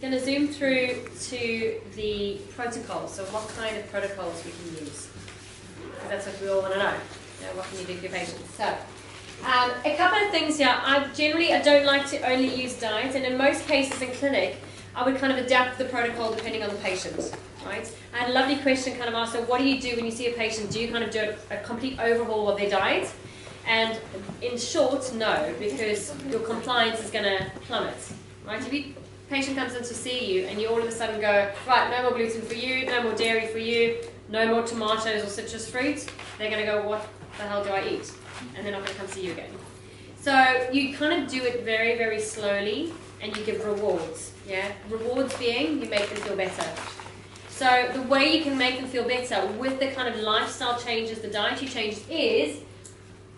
going to zoom through to the protocols, so what kind of protocols we can use. Because that's what we all want to know. What can you do for your patients? So, a couple of things here. I don't like to only use diet, and in most cases in clinic, I would kind of adapt the protocol depending on the patient. Right? I had a lovely question kind of asked, so what do you do when you see a patient? Do you kind of do a complete overhaul of their diet? And in short, no, because your compliance is going to plummet. Right? If a patient comes in to see you and you all of a sudden go, right, no more gluten for you, no more dairy for you, no more tomatoes or citrus fruit, they're going to go, what the hell do I eat? And they're not going to come see you again. So you kind of do it very, very slowly, and you give rewards. Yeah, rewards being you make them feel better. So the way you can make them feel better with the kind of lifestyle changes, the dietary changes, is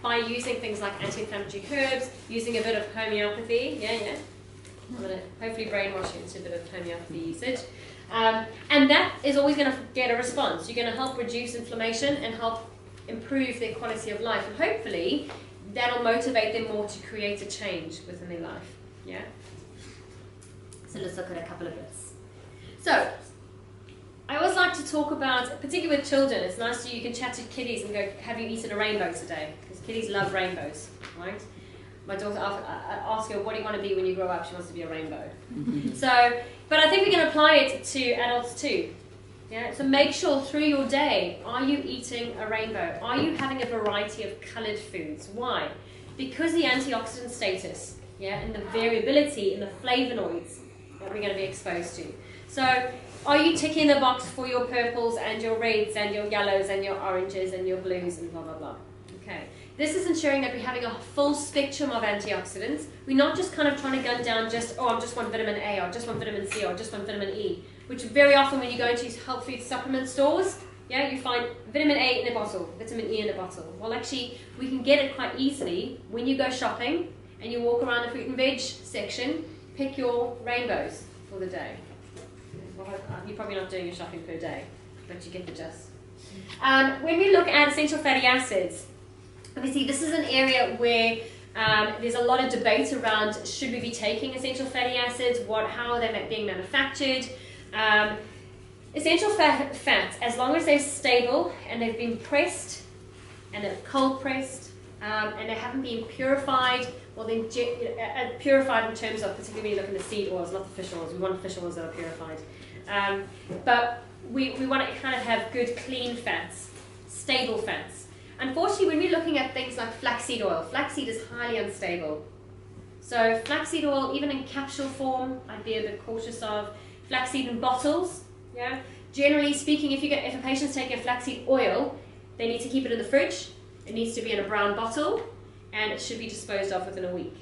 by using things like anti-inflammatory herbs, using a bit of homeopathy. Yeah. I'm going to hopefully brainwash you into a bit of homeopathy usage. And that is always going to get a response. You're going to help reduce inflammation and help improve their quality of life. And hopefully that'll motivate them more to create a change within their life. Yeah? So let's look at a couple of bits. So, I always like to talk about, particularly with children, it's nice you can chat to kiddies and go, have you eaten a rainbow today? Because kiddies love rainbows, right? My daughter, I ask her, what do you want to be when you grow up? She wants to be a rainbow. So, but I think we can apply it to adults too. Yeah? So make sure through your day, are you eating a rainbow? Are you having a variety of coloured foods? Why? Because the antioxidant status, yeah, and the variability in the flavonoids that we're going to be exposed to. So, are you ticking the box for your purples and your reds and your yellows and your oranges and your blues and blah, blah, blah? Okay. This is ensuring that we're having a full spectrum of antioxidants. We're not just kind of trying to gun down just, oh, I just want vitamin A, or just want vitamin C, or just want vitamin E, which very often when you go into health food supplement stores, yeah, you find vitamin A in a bottle, vitamin E in a bottle. Well, actually, we can get it quite easily when you go shopping and you walk around the fruit and veg section, pick your rainbows for the day. Well, you're probably not doing your shopping per day, but you get the gist. When we look at essential fatty acids, obviously this is an area where there's a lot of debate around should we be taking essential fatty acids, how are they being manufactured. Essential fats, as long as they're stable and they've been pressed and they're cold pressed and they haven't been purified, well then purified in terms of, particularly when you look at the seed oils, not the fish oils. We want fish oils that are purified. But we want to kind of have good clean fats, stable fats. Unfortunately, when we're looking at things like flaxseed oil, flaxseed is highly unstable. So flaxseed oil, even in capsule form, I'd be a bit cautious of. Flaxseed in bottles, yeah. Generally speaking, if a patient's taking a flaxseed oil, they need to keep it in the fridge. It needs to be in a brown bottle, and it should be disposed of within a week.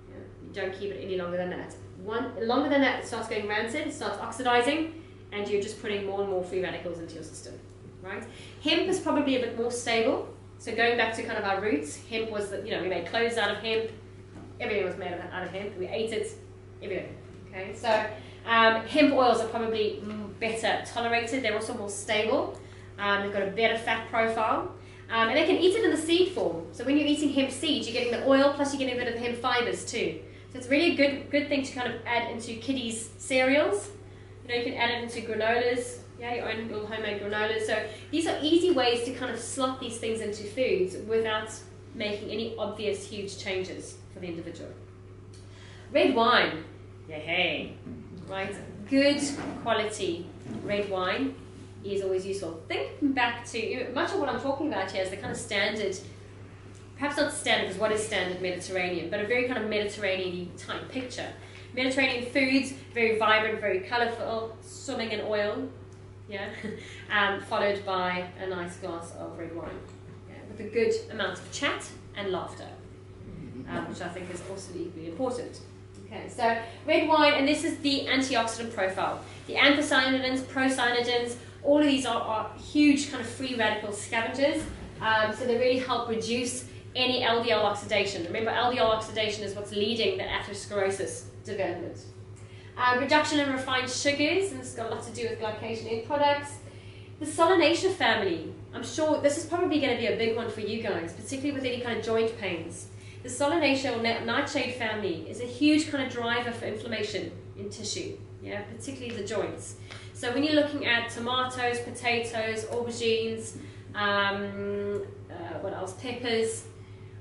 Yeah? You don't keep it any longer than that. Longer than that, it starts going rancid, it starts oxidizing, and you're just putting more and more free radicals into your system. Right? Hemp is probably a bit more stable. So going back to kind of our roots, hemp was that, we made clothes out of hemp. Everything was made out of hemp. We ate it. Everything. Okay. So hemp oils are probably better tolerated. They're also more stable. They've got a better fat profile. And they can eat it in the seed form. So when you're eating hemp seeds, you're getting the oil plus you're getting a bit of the hemp fibers too. So it's really a good thing to kind of add into kiddies' cereals. You can add it into granolas. Yeah, your own little homemade granolas. So these are easy ways to kind of slot these things into foods without making any obvious huge changes for the individual. Red wine. Yay. Right? Good quality red wine is always useful. Think back to, much of what I'm talking about here is the kind of standard, perhaps not standard because what is standard Mediterranean, but a very kind of Mediterranean type picture. Mediterranean foods, very vibrant, very colourful, swimming in oil. Yeah, followed by a nice glass of red wine, with a good amount of chat and laughter, which I think is also equally important. Okay, so red wine, and this is the antioxidant profile. The anthocyanidins, procyanidins, all of these are huge kind of free radical scavengers, so they really help reduce any LDL oxidation. Remember, LDL oxidation is what's leading the atherosclerosis development. Reduction in refined sugars, and this has got a lot to do with glycation end products. The solanacea family, I'm sure this is probably going to be a big one for you guys, particularly with any kind of joint pains. the Solanaceae or nightshade family is a huge kind of driver for inflammation in tissue, yeah, particularly the joints. So when you're looking at tomatoes, potatoes, aubergines, what else, peppers,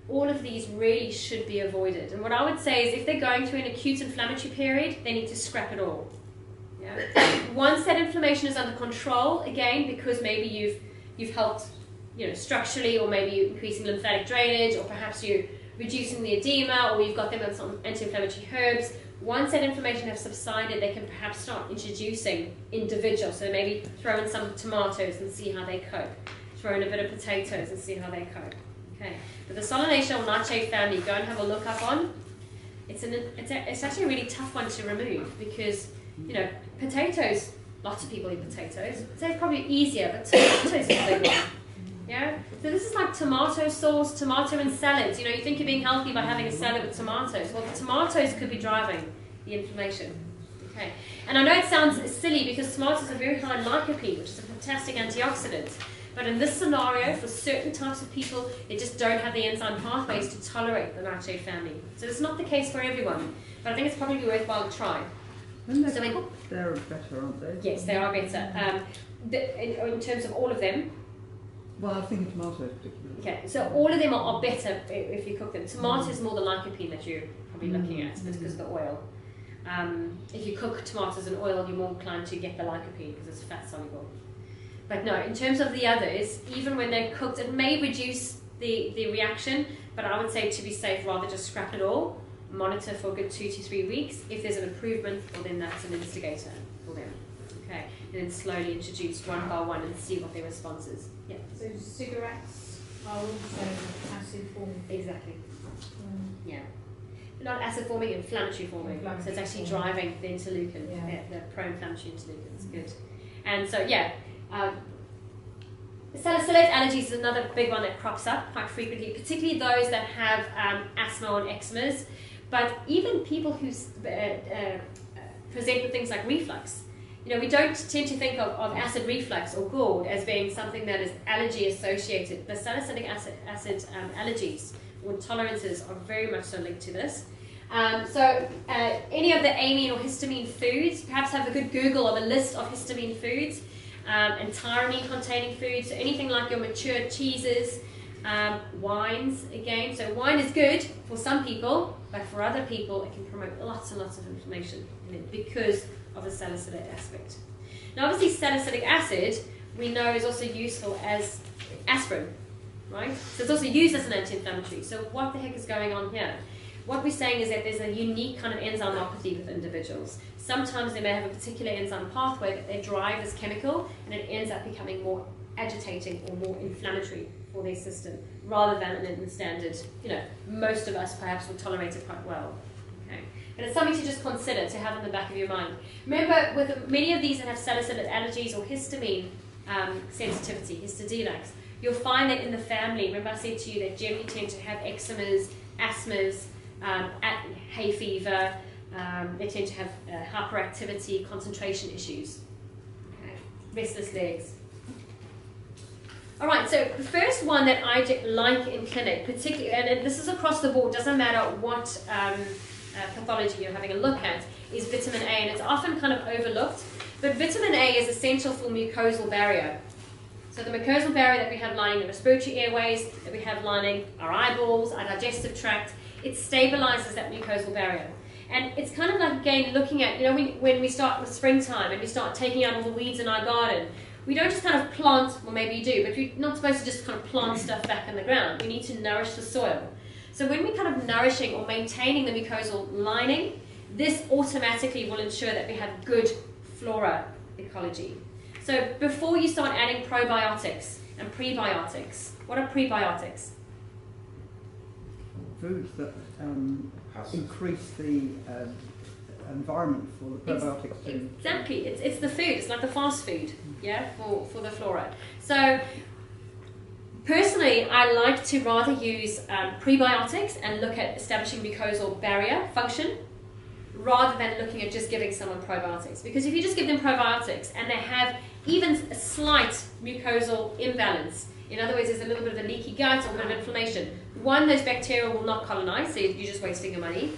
all of these really should be avoided. And what I would say is if they're going through an acute inflammatory period, they need to scrap it all. Yeah. Once that inflammation is under control, again, because maybe you've helped, you know, structurally, or maybe you're increasing lymphatic drainage, or perhaps you're reducing the edema, or you've got them on some anti-inflammatory herbs. Once that inflammation has subsided, they can perhaps start introducing individuals. So maybe throw in some tomatoes and see how they cope. Throw in a bit of potatoes and see how they cope. Okay. But the Solanaceae or nightshade family, go and have a look up on. It's actually a really tough one to remove because, you know, potatoes, lots of people eat potatoes. So it's probably easier, but tomatoes is a big one. Yeah? So this is like tomato sauce, tomato and salads. You know, you think you're being healthy by having a salad with tomatoes. Well, the tomatoes could be driving the inflammation. Okay. And I know it sounds silly because tomatoes are very high in lycopene, which is a fantastic antioxidant. But in this scenario, for certain types of people, they just don't have the enzyme pathways to tolerate the nightshade family. So it's not the case for everyone. But I think it's probably worthwhile to try. When they're cooked, they're better, aren't they? Yes, they are better. In terms of all of them. Well, I think tomatoes particularly. Okay, so all of them are better if you cook them. Tomatoes is more the lycopene that you're probably looking at, because of the oil. If you cook tomatoes in oil, you're more inclined to get the lycopene because it's fat soluble. But no, in terms of the others, even when they're cooked, it may reduce the reaction, but I would say to be safe, rather just scrap it all, monitor for a good 2 to 3 weeks. If there's an improvement, well then that's an instigator for them. Okay, and then slowly introduce one by one and see what their response is. Yeah. So cigarettes are also acid forming. Exactly. Yeah. Not acid forming, inflammatory forming. So it's actually driving the interleukin, the pro-inflammatory interleukins. Good. And so yeah. Salicylate allergies is another big one that crops up quite frequently, particularly those that have asthma and eczemas, but even people who present with things like reflux. You know, we don't tend to think of acid reflux or GORD as being something that is allergy associated. The salicylic acid allergies or intolerances are very much so linked to this. Any of the amine or histamine foods, perhaps have a good Google of a list of histamine foods. And tyramine containing foods, so anything like your mature cheeses, wines again. So wine is good for some people, but for other people it can promote lots and lots of inflammation in it because of the salicylate aspect. Now obviously salicylic acid we know is also useful as aspirin, right? So it's also used as an anti-inflammatory. So what the heck is going on here? What we're saying is that there's a unique kind of enzymopathy with individuals. Sometimes they may have a particular enzyme pathway that they drive this chemical, and it ends up becoming more agitating or more inflammatory for their system, rather than in the standard, you know, most of us perhaps will tolerate it quite well. Okay. But it's something to just consider, to have in the back of your mind. Remember, with many of these that have salicylate allergies or histamine sensitivity, histodilacs, you'll find that in the family, remember I said to you, they generally tend to have eczemas, asthmas, hay fever, they tend to have hyperactivity, concentration issues, okay. Restless legs. Alright, so the first one that I like in clinic, particularly, and this is across the board, doesn't matter what pathology you're having a look at, is vitamin A, and it's often kind of overlooked, but vitamin A is essential for mucosal barrier. So the mucosal barrier that we have lining the respiratory airways, that we have lining our eyeballs, our digestive tract, it stabilizes that mucosal barrier. And it's kind of like, again, looking at, you know, when we start with springtime and we start taking out all the weeds in our garden, we don't just kind of plant, well maybe you do, but we're not supposed to just kind of plant stuff back in the ground. We need to nourish the soil. So when we're kind of nourishing or maintaining the mucosal lining, this automatically will ensure that we have good flora ecology. So before you start adding probiotics and prebiotics, what are prebiotics? Foods that increase the environment for the probiotics to... Exactly, it's the food, it's like the fast food, yeah, for the flora. So personally, I like to rather use prebiotics and look at establishing mucosal barrier function rather than looking at just giving someone probiotics. Because if you just give them probiotics and they have even a slight mucosal imbalance, In other words, there's a little bit of a leaky gut or a bit of inflammation. One, those bacteria will not colonize, so you're just wasting your money.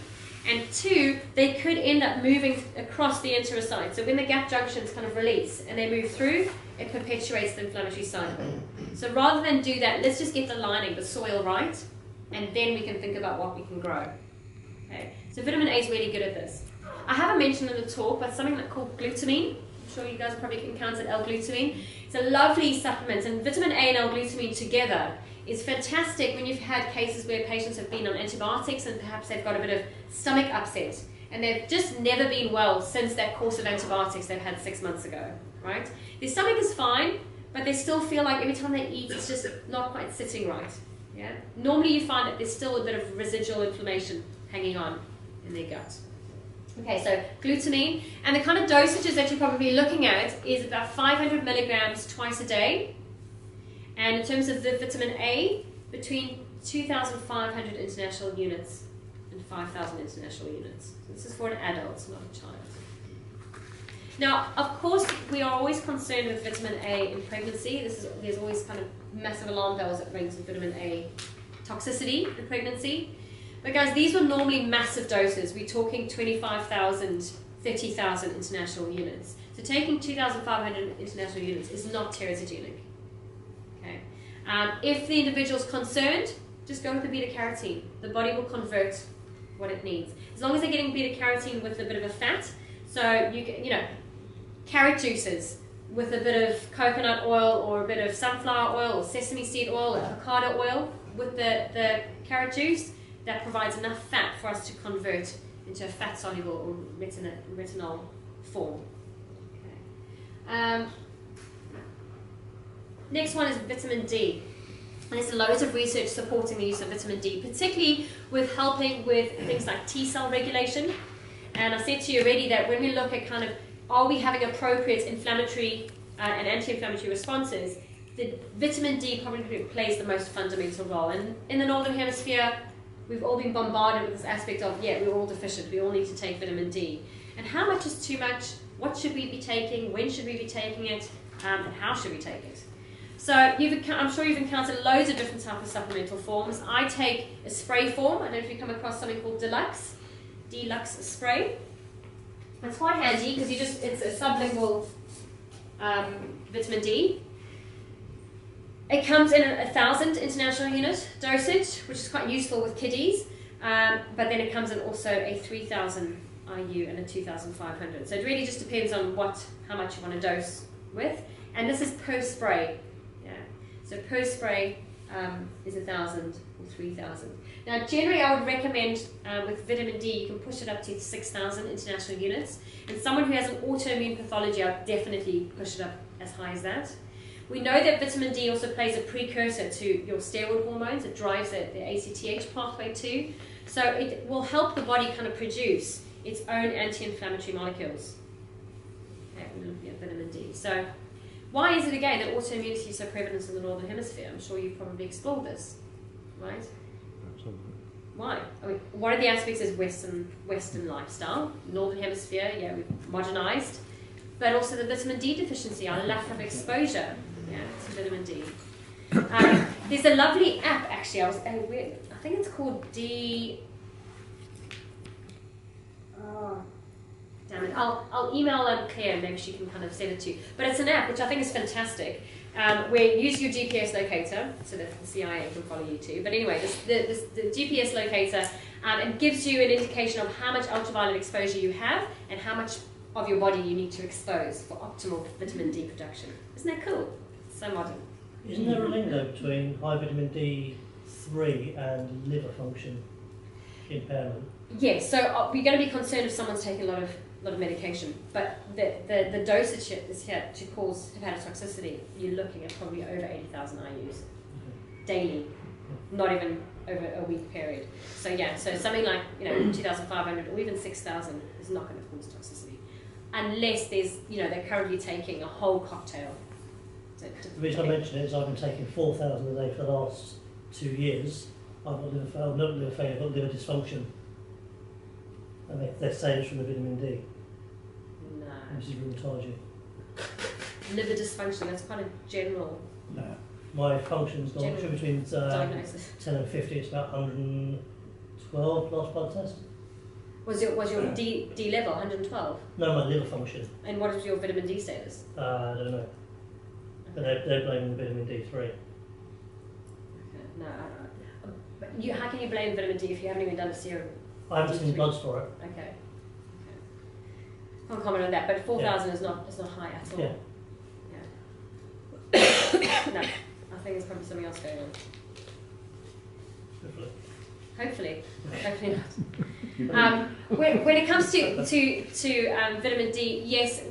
And two, they could end up moving across the enterocyte. So when the gap junctions kind of release and they move through, it perpetuates the inflammatory cycle. So rather than do that, let's just get the lining, the soil right, and then we can think about what we can grow. Okay. So vitamin A is really good at this. I haven't mentioned in the talk, but something called glutamine. I'm sure you guys probably encountered L-glutamine. It's a lovely supplement, and vitamin A and L-glutamine together is fantastic when you've had cases where patients have been on antibiotics and perhaps they've got a bit of stomach upset and they've just never been well since that course of antibiotics they've had 6 months ago, right? Their stomach is fine, but they still feel like every time they eat, it's just not quite sitting right. Yeah? Normally you find that there's still a bit of residual inflammation hanging on in their gut. Okay, so glutamine, and the kind of dosages that you're probably looking at is about 500 milligrams twice a day. And in terms of the vitamin A, between 2,500 international units and 5,000 international units. So this is for an adult, not a child. Now, of course, we are always concerned with vitamin A in pregnancy. There's always kind of massive alarm bells that rings with vitamin A toxicity in pregnancy. But guys, these were normally massive doses. We're talking 25,000, 30,000 international units. So taking 2,500 international units is not teratogenic. Okay. If the individual's concerned, just go with the beta-carotene. The body will convert what it needs. As long as they're getting beta-carotene with a bit of a fat, so you know, carrot juices with a bit of coconut oil or a bit of sunflower oil or sesame seed oil or avocado oil with the carrot juice, that provides enough fat for us to convert into a fat-soluble or retinol form. Okay. Next one is vitamin D. And there's loads of research supporting the use of vitamin D, particularly with helping with things like T-cell regulation. And I said to you already that when we look at kind of, are we having appropriate inflammatory and anti-inflammatory responses, the vitamin D probably plays the most fundamental role. And in the Northern Hemisphere, we've all been bombarded with this aspect of, yeah, we're all deficient, we all need to take vitamin D. And how much is too much? What should we be taking? When should we be taking it? And how should we take it? So I'm sure you've encountered loads of different types of supplemental forms. I take a spray form. I don't know if you come across something called Deluxe spray. It's quite handy because it's a sublingual vitamin D. It comes in 1,000 international unit dosage, which is quite useful with kiddies, but then it comes in also a 3,000 IU and a 2,500. So it really just depends on how much you want to dose with. And this is per spray. Yeah. So per spray is 1,000 or 3,000. Now generally I would recommend with vitamin D, you can push it up to 6,000 international units. And someone who has an autoimmune pathology, I would definitely push it up as high as that. We know that vitamin D also plays a precursor to your steroid hormones. It drives the ACTH pathway too. So it will help the body kind of produce its own anti-inflammatory molecules. Okay, we're looking at vitamin D. So why is it again that autoimmunity is so prevalent in the Northern Hemisphere? I'm sure you've probably explored this, right? Absolutely. Why? I mean, one of the aspects is Western lifestyle. Northern Hemisphere, yeah, we've modernized. But also the vitamin D deficiency, our lack of exposure. Yeah, to vitamin D. There's a lovely app actually. I think it's called Oh, damn it! I'll email Claire. Maybe she can kind of send it to you. But it's an app which I think is fantastic. Where you use your GPS locator, so that the CIA can follow you too. But anyway, the GPS locator it gives you an indication of how much ultraviolet exposure you have and how much of your body you need to expose for optimal vitamin D production. Isn't that cool? So modern. Isn't there a link though between high vitamin D3 and liver function impairment? Yes, so we're going to be concerned if someone's taking a lot of medication, but the dosage is here to cause hepatotoxicity. You're looking at probably over 80,000 IUs daily, not even over a week period. So yeah, so something like 2,500 or even 6,000 is not going to cause toxicity, unless they're currently taking a whole cocktail. The reason I mention it is I've been taking 4,000 a day for the last 2 years. I've got liver failure, I've got liver dysfunction. And they say it's from the vitamin D. No. Which is rheumatology. Liver dysfunction, that's quite a general. No. My function's gone General between diagnosis. 10 and 50. It's about 112 last blood test. Was your D level 112? No, my liver function. And what is your vitamin D status? I don't know. But they're blaming vitamin D3. Okay. No. But how can you blame vitamin D if you haven't even done a serum? I haven't seen bloods for it. Okay. Can't comment on that, but 4,000 is not high at all. Yeah. No, I think there's probably something else going on. Hopefully not. When it comes to vitamin D, yes,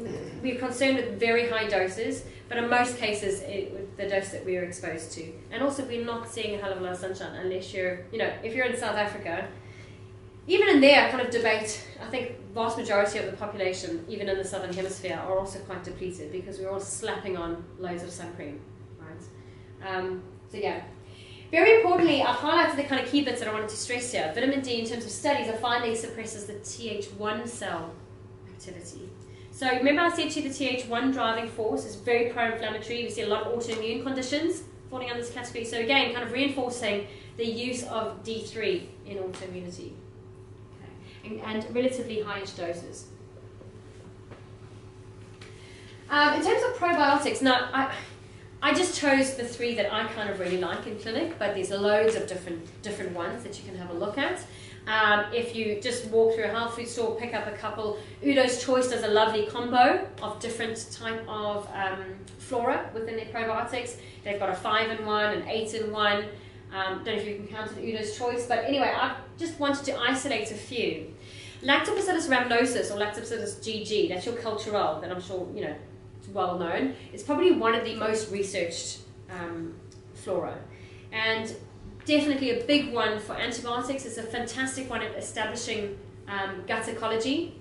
we're concerned with very high doses, but in most cases, with the dose that we are exposed to, and also we're not seeing a hell of a lot of sunshine unless if you're in South Africa. Even in their kind of debate, I think vast majority of the population, even in the southern hemisphere, are also quite depleted because we're all slapping on loads of sun cream, right? So yeah. Very importantly, I've highlighted the kind of key bits that I wanted to stress here. Vitamin D, in terms of studies, are finding suppresses the Th1 cell activity. So remember I said to you the Th1 driving force is very pro-inflammatory. We see a lot of autoimmune conditions falling under this category. So again, kind of reinforcing the use of D3 in autoimmunity. And relatively high-ish doses. In terms of probiotics, now I just chose the 3 that I kind of really like in clinic, but there's loads of different ones that you can have a look at. If you just walk through a health food store, pick up a couple. Udo's Choice does a lovely combo of different type of flora within their probiotics. They've got a 5-in-1, an 8-in-1. Don't know if you can count it Udo's Choice, but anyway, I just wanted to isolate a few. Lactobacillus rhamnosus, or Lactobacillus GG, that's your cultural, that I'm sure, it's well known. It's probably one of the most researched flora. And definitely a big one for antibiotics. It's a fantastic one at establishing gut ecology.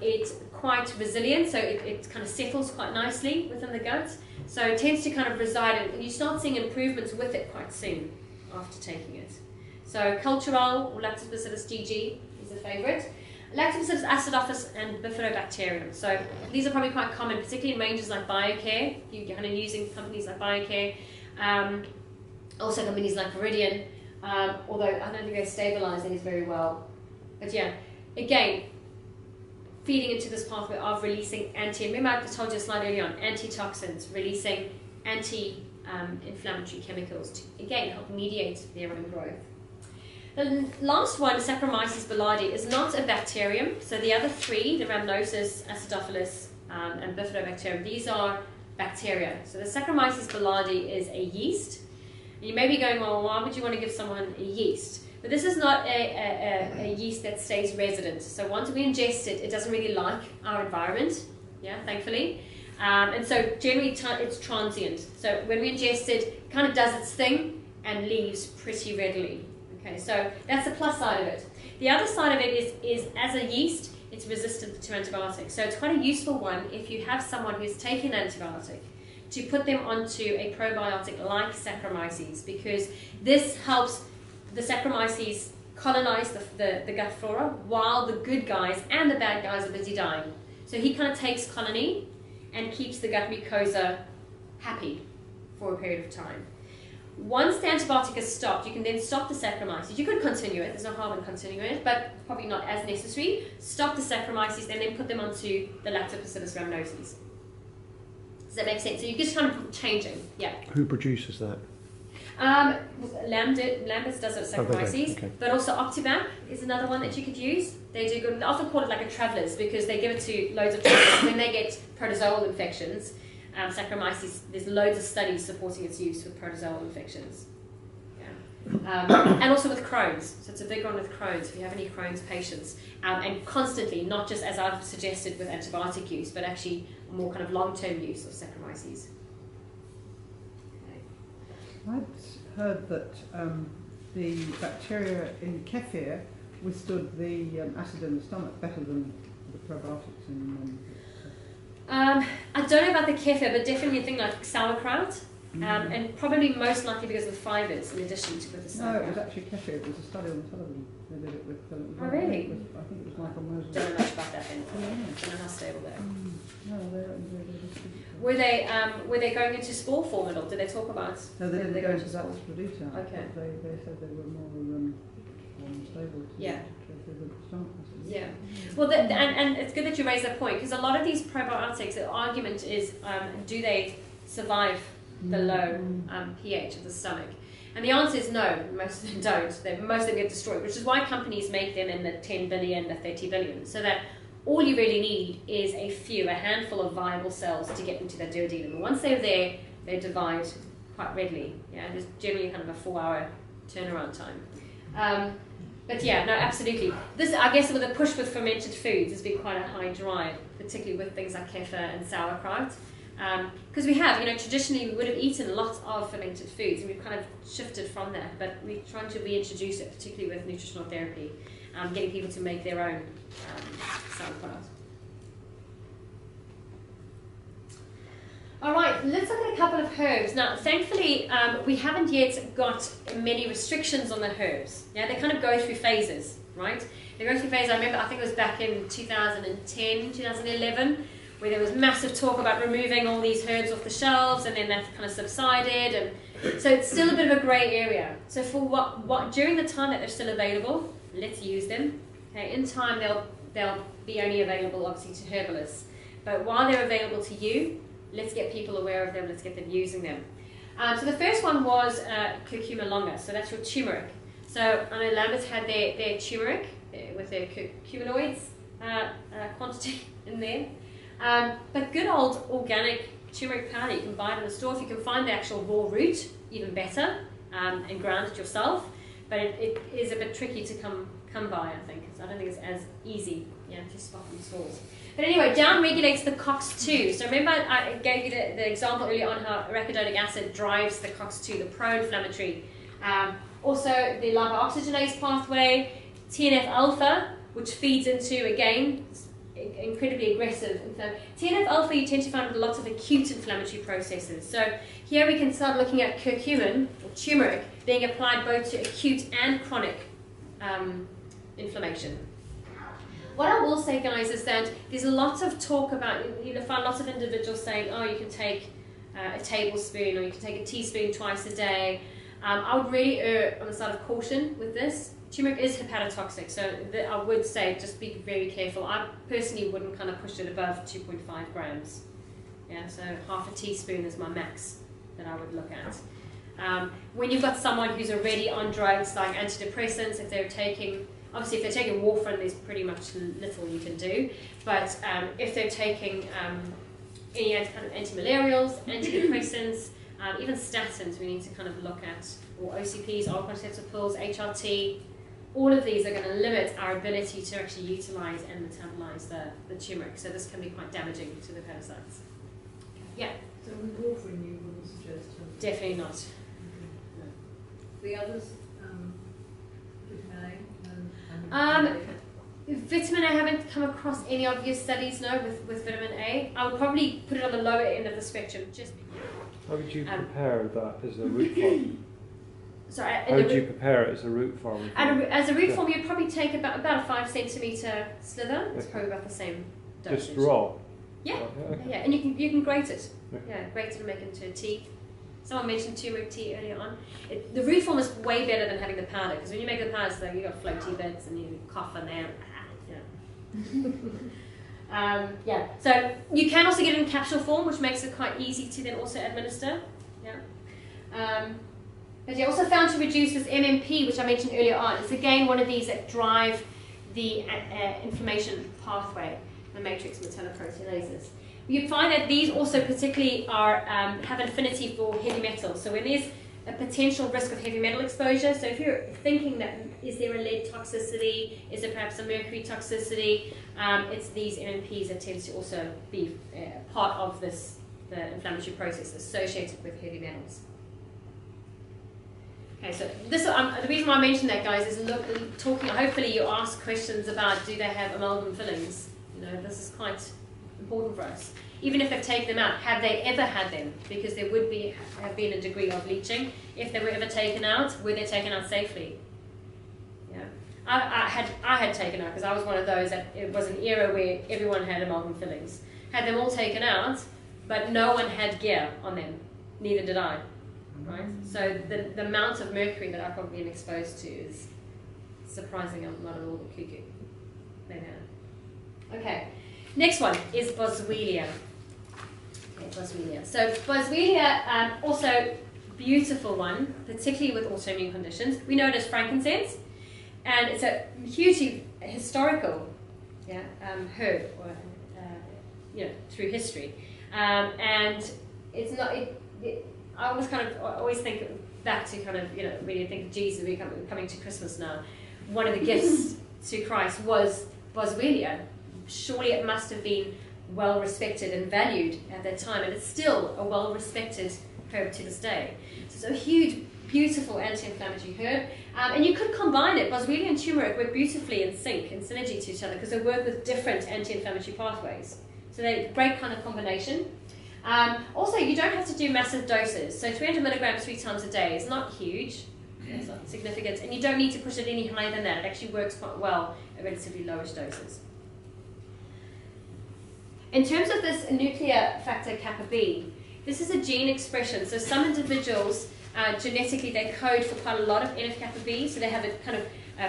It's quite resilient, so it kind of settles quite nicely within the gut. So it tends to kind of reside in, and you start seeing improvements with it quite soon after taking it. So cultural, or Lactobacillus GG, is a favourite. Lactobacillus acidophilus and bifidobacterium. So these are probably quite common, particularly in ranges like BioCare. You're kind of using companies like BioCare. Also companies like Viridian, although I don't think they stabilise these very well. But yeah, again, feeding into this pathway of releasing remember I told you a slide earlier on, antitoxins, releasing anti-inflammatory chemicals to, again, help mediate their own growth. The last one, Saccharomyces boulardii, is not a bacterium. So the other 3, the Rhamnosus, Acidophilus, and Bifidobacterium, these are bacteria. So the Saccharomyces boulardii is a yeast. You may be going, well, why would you want to give someone a yeast? But this is not a yeast that stays resident. So once we ingest it, it doesn't really like our environment, thankfully. And so generally it's transient. So when we ingest it, it kind of does its thing and leaves pretty readily. Okay, so that's the plus side of it. The other side of it is as a yeast, it's resistant to antibiotics. So it's quite a useful one if you have someone who's taken an antibiotic, to put them onto a probiotic like Saccharomyces, because this helps the Saccharomyces colonize the gut flora while the good guys and the bad guys are busy dying. So he kind of takes colony and keeps the gut mucosa happy for a period of time. Once the antibiotic is stopped, you can then stop the Saccharomyces. You could continue it, there's no harm in continuing it, but probably not as necessary. Stop the Saccharomyces and then put them onto the Lactobacillus rhamnosus. Does that make sense? So you're just kind of changing, yeah. Who produces that? Lambus does it with Saccharomyces, okay. but also Optibac is another one that you could use. They do good. They often call it like a traveller's because they give it to loads of travelers. Then they get protozoal infections. Saccharomyces, there's loads of studies supporting its use with protozoal infections. Yeah. And also with Crohn's. So it's a big one with Crohn's, if you have any Crohn's patients. And constantly, not just as I've suggested with antibiotic use, but actually more kind of long-term use of Saccharomyces. I'd heard that the bacteria in kefir withstood the acid in the stomach better than the probiotics in I don't know about the kefir, but definitely a thing like sauerkraut, and probably most likely because of the fibres in addition to with the No, sauerkraut. it was actually kefir. It was a study on television. did it with. Oh, really? I think it was Michael Mosley. Don't know much about that then. Yeah. Don't know how stable they are. No, they distributed. Were they going into spore form at all? Did they talk about? No, they didn't they go go into into that spore? sort of detail. Okay. But they said they were more stable. Yeah. To the stomach acid. Yeah. Well, and it's good that you raised that point, because a lot of these probiotics, the argument is, do they survive the low pH of the stomach? And the answer is no, most of them don't. Most of them get destroyed, which is why companies make them in the 10 billion, the 30 billion, so that all you really need is a handful of viable cells to get into the duodenum. And once they're there, they divide quite readily. Yeah, there's generally kind of a 4-hour turnaround time. But yeah, no, absolutely. This, I guess, with a push with fermented foods has been quite a high drive, particularly with things like kefir and sauerkraut. Because we have, traditionally we would have eaten lots of fermented foods, and we've kind of shifted from that. But we're trying to reintroduce it, particularly with nutritional therapy, getting people to make their own sauerkraut. All right, let's look at a couple of herbs. Now, thankfully, we haven't yet got many restrictions on the herbs. Yeah, they kind of go through phases, right? They go through phases. I think it was back in 2010, 2011, where there was massive talk about removing all these herbs off the shelves, and then that kind of subsided. And so it's still a bit of a grey area. So for what during the time that they're still available, let's use them. Okay, in time they'll be only available, obviously, to herbalists. But while they're available to you, let's get people aware of them, let's get them using them. So the first one was curcuma longa, so that's your turmeric. So I know Lambert's had their turmeric with their curcuminoids quantity in there. But good old organic turmeric powder, you can buy it in the store. If you can find the actual raw root, even better, and ground it yourself. But it is a bit tricky to come by, I think. I don't think it's as easy to spot in stores. But anyway, down regulates the COX-2. So remember I gave you the example earlier on how arachidonic acid drives the COX-2, the pro-inflammatory. Also the lipo-oxygenase pathway, TNF-alpha, which feeds into, again, incredibly aggressive. TNF-alpha you tend to find with lots of acute inflammatory processes. So here we can start looking at curcumin, or turmeric, being applied both to acute and chronic inflammation. What I will say, guys, is that there's lots of talk about, you'll find lots of individuals saying, oh, you can take a tablespoon or you can take a teaspoon twice a day. I would really err on the side of caution with this. Turmeric is hepatotoxic, so I would say just be very careful. I personally wouldn't kind of push it above 2.5 grams. Yeah, so half a teaspoon is my max that I would look at. When you've got someone who's already on drugs like antidepressants, if they're taking warfarin, there's pretty much little you can do. But if they're taking any kind of antimalarials, antidepressants, even statins, we need to kind of look at, or OCPs, oral contraceptive pills, HRT. All of these are going to limit our ability to actually utilize and metabolize the turmeric. So this can be quite damaging to the hepatocytes. Yeah. So with warfarin you wouldn't suggest? Definitely not. The others, vitamin A and vitamin A, I haven't come across any obvious studies, no, with vitamin A. I would probably put it on the lower end of the spectrum. Just how would you prepare that as a root form? Sorry, how would you prepare it as a root form? As a root form, you'd probably take about a 5 centimetre slither. It's probably about the same dosage. Just raw? Yeah, okay. yeah, and you can grate it. Okay. Yeah, grate it and make it into a tea. Someone mentioned turmeric tea earlier on. The root form is way better than having the powder, because when you make the powder, it's like you've got floaty bits and you cough in there. Yeah. So you can also get it in capsule form, which makes it quite easy to then also administer. Yeah. But you also found to reduce this MMP, which I mentioned earlier on. It's again one of these that drive the inflammation pathway, the matrix metalloproteinases. You find that these also particularly have an affinity for heavy metals. So when there's a potential risk of heavy metal exposure, so if you're thinking that is there a lead toxicity, is there perhaps a mercury toxicity, it's these MMPs that tends to also be part of the inflammatory process associated with heavy metals. Okay, so this the reason why I mentioned that, guys, is talking. Hopefully, you ask questions about do they have amalgam fillings. This is quite important for us. Even if they've taken them out, have they ever had them? Because there would have been a degree of leaching. If they were ever taken out, were they taken out safely? Yeah. I had taken out, because I was one of those that it was an era where everyone had amalgam fillings. Had them all taken out, but no one had gear on them. Neither did I. Right? So the amount of mercury that I've probably been exposed to is surprising. I'm not at all cuckoo. Okay. Next one is Boswellia. Okay, Boswellia. So Boswellia, also beautiful one, particularly with autoimmune conditions. We know it as frankincense, and it's a hugely historical herb, or, through history. And it's not. I always think back to kind of when you think of Jesus, we're coming to Christmas now. One of the gifts to Christ was Boswellia. Surely it must have been well respected and valued at that time, and it's still a well respected herb to this day. So it's a huge, beautiful anti-inflammatory herb, and you could combine it. Boswellia and turmeric work beautifully in sync, in synergy to each other, because they work with different anti-inflammatory pathways. So they're a great kind of combination. Also, you don't have to do massive doses. So 300 milligrams 3 times a day is not huge. It's not significant, and you don't need to push it any higher than that. It actually works quite well at relatively lowish doses. In terms of this nuclear factor kappa B, this is a gene expression. So some individuals, genetically, they code for quite a lot of NF-kappa B, so they have a kind of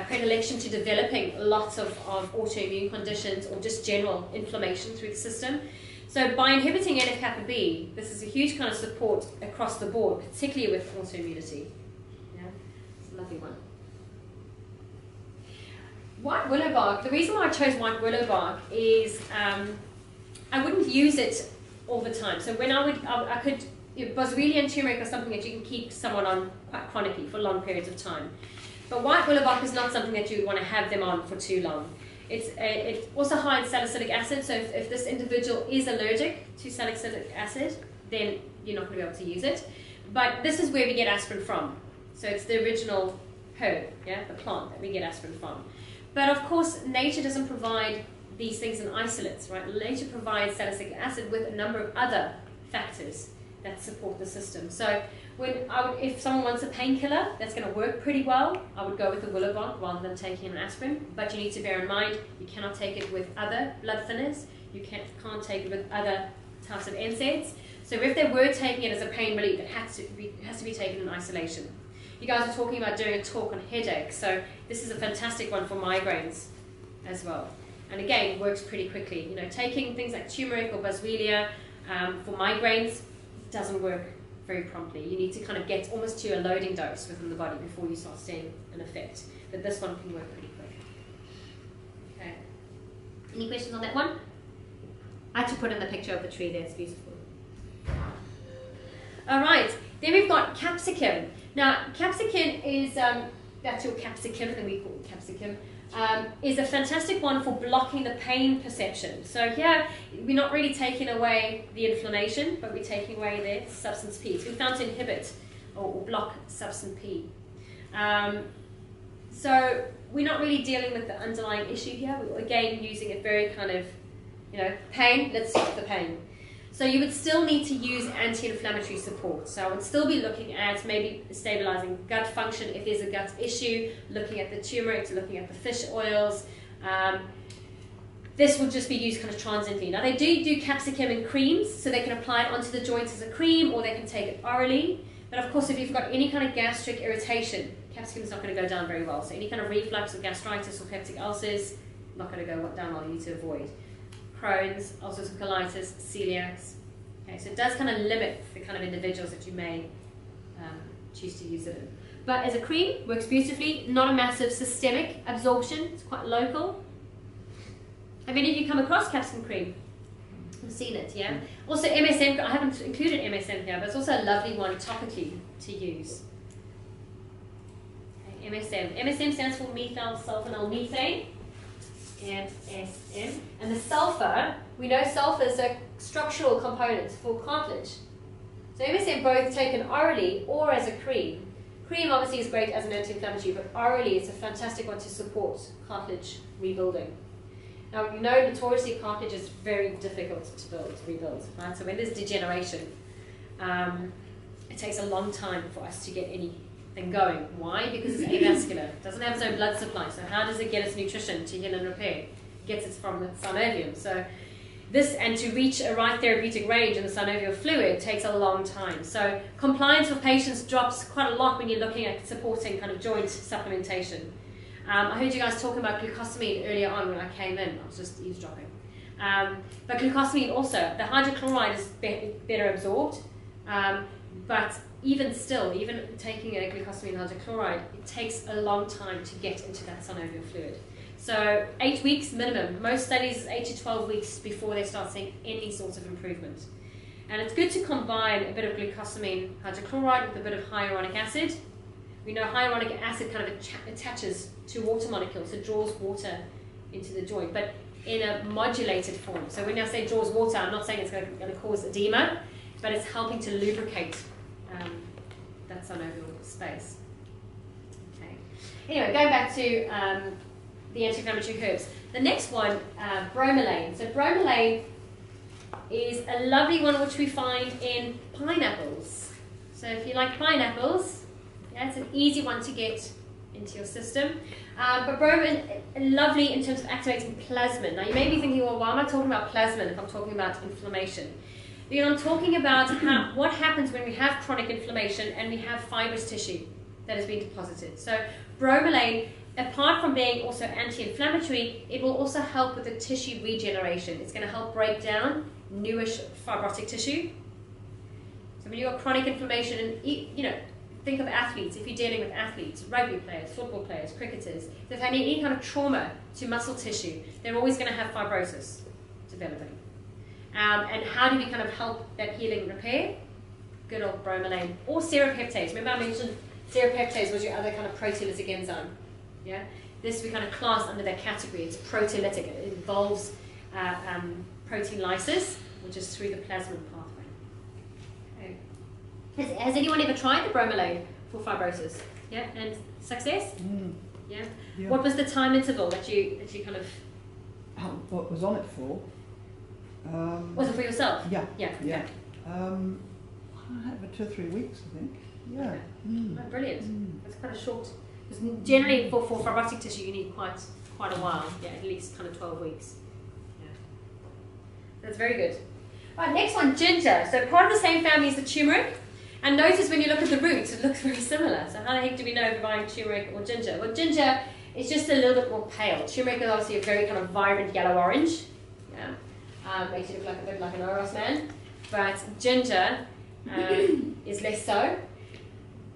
predilection to developing lots of autoimmune conditions or just general inflammation through the system. So by inhibiting NF-kappa B, this is a huge kind of support across the board, particularly with autoimmunity. Yeah, it's a lovely one. White willow bark, the reason why I chose white willow bark is I wouldn't use it all the time. So when I could, Boswellia and turmeric are something that you can keep someone on quite chronically for long periods of time. But white willow bark is not something that you want to have them on for too long. It's also high in salicylic acid, so if this individual is allergic to salicylic acid, then you're not going to be able to use it. But this is where we get aspirin from. So it's the original herb, the plant that we get aspirin from. But of course, nature doesn't provide these things in isolates, right? Nature provides salicylic acid with a number of other factors that support the system. So if someone wants a painkiller that's going to work pretty well, I would go with the willow bark rather than taking an aspirin. But you need to bear in mind, you cannot take it with other blood thinners. You can't take it with other types of NSAIDs. So if they were taking it as a pain relief, it has to be taken in isolation. You guys are talking about doing a talk on headaches, so this is a fantastic one for migraines as well. And again, it works pretty quickly. Taking things like turmeric or Boswellia for migraines doesn't work very promptly. You need to kind of get almost to a loading dose within the body before you start seeing an effect. But this one can work pretty quick. Okay. Any questions on that one? I had to put in the picture of the tree there. It's beautiful. All right. Then we've got capsicum. Now, capsicum is, that's your capsicum, and we call it capsicum. Is a fantastic one for blocking the pain perception. So here, we're not really taking away the inflammation, but we're taking away the substance P. It's been found to inhibit or block substance P. So we're not really dealing with the underlying issue here. We're again using it very kind of, pain, let's stop the pain. So you would still need to use anti-inflammatory support. So I would still be looking at maybe stabilizing gut function if there's a gut issue, looking at the turmeric, looking at the fish oils. This would just be used kind of transiently. Now they do capsicum in creams, so they can apply it onto the joints as a cream, or they can take it orally. But of course, if you've got any kind of gastric irritation, capsicum is not going to go down very well. So any kind of reflux or gastritis or peptic ulcers, not going to go down well. You need to avoid. Crohn's, ulcerative colitis, celiacs. Okay, so it does kind of limit the kind of individuals that you may choose to use it in. But as a cream, works beautifully. Not a massive systemic absorption. It's quite local. Have any of you come across capsicum cream? I've seen it, yeah? Also MSM, I haven't included MSM here, but it's also a lovely one topically to use. Okay, MSM. MSM stands for methyl sulfonyl methane. MSM. And the sulfur, we know sulfur is a structural component for cartilage. So MSM both taken orally or as a cream. Cream obviously is great as an anti-inflammatory, but orally it's a fantastic one to support cartilage rebuilding. Now we know notoriously cartilage is very difficult to rebuild, right? So when there's degeneration, it takes a long time for us to get any thing going. Why? Because it's avascular. It doesn't have its own blood supply. So how does it get its nutrition to heal and repair? It gets it from the synovium. So this, and to reach a right therapeutic range in the synovial fluid takes a long time. So compliance for patients drops quite a lot when you're looking at supporting kind of joint supplementation. I heard you guys talking about glucosamine earlier on when I came in. I was just eavesdropping. But glucosamine also, the hydrochloride is better absorbed. But even still, even taking a glucosamine hydrochloride, it takes a long time to get into that synovial fluid. So 8 weeks minimum. Most studies is 8 to 12 weeks before they start seeing any sort of improvement. And it's good to combine a bit of glucosamine hydrochloride with a bit of hyaluronic acid. We know hyaluronic acid kind of attaches to water molecules, it draws water into the joint, but in a modulated form. So when I say draws water, I'm not saying it's going to cause edema, but it's helping to lubricate that synovial space. Okay. Anyway, going back to the anti-inflammatory herbs. The next one, bromelain. So bromelain is a lovely one which we find in pineapples. So if you like pineapples, yeah, it's an easy one to get into your system. But bromelain, lovely in terms of activating plasmin. Now you may be thinking, well, why am I talking about plasmin if I'm talking about inflammation? Because I'm talking about what happens when we have chronic inflammation and we have fibrous tissue that has been deposited. So bromelain, apart from being also anti-inflammatory, it will also help with the tissue regeneration. It's going to help break down newish fibrotic tissue. So when you've got chronic inflammation, and you know, think of athletes, if you're dealing with athletes, rugby players, football players, cricketers, if they've had any kind of trauma to muscle tissue, they're always going to have fibrosis developing. And how do we kind of help that healing and repair? Good old bromelain. Or serrapeptase. Remember I mentioned serrapeptase was your other kind of proteolytic enzyme. Yeah? This we kind of class under that category. It's proteolytic. It involves protein lysis, which is through the plasmin pathway. Okay. Has anyone ever tried the bromelain for fibrosis? Yeah, and success? Yeah. Yeah. What was the time interval that you kind of? What was on it for? Was it for yourself? Yeah. Yeah. Yeah. I had it for 2 or 3 weeks, I think. Yeah. Okay. Oh, brilliant. That's quite a short. Because generally for fibrotic tissue you need quite a while. Yeah, at least kind of 12 weeks. Yeah. That's very good. Right, next one, ginger. So part of the same family as the turmeric. And notice when you look at the roots, it looks very similar. So how the heck do we know if we're buying turmeric or ginger? Well, ginger is just a little bit more pale. Turmeric is obviously a very kind of vibrant yellow-orange. Yeah. Makes you look like a bit like an Oros man. But ginger is less so.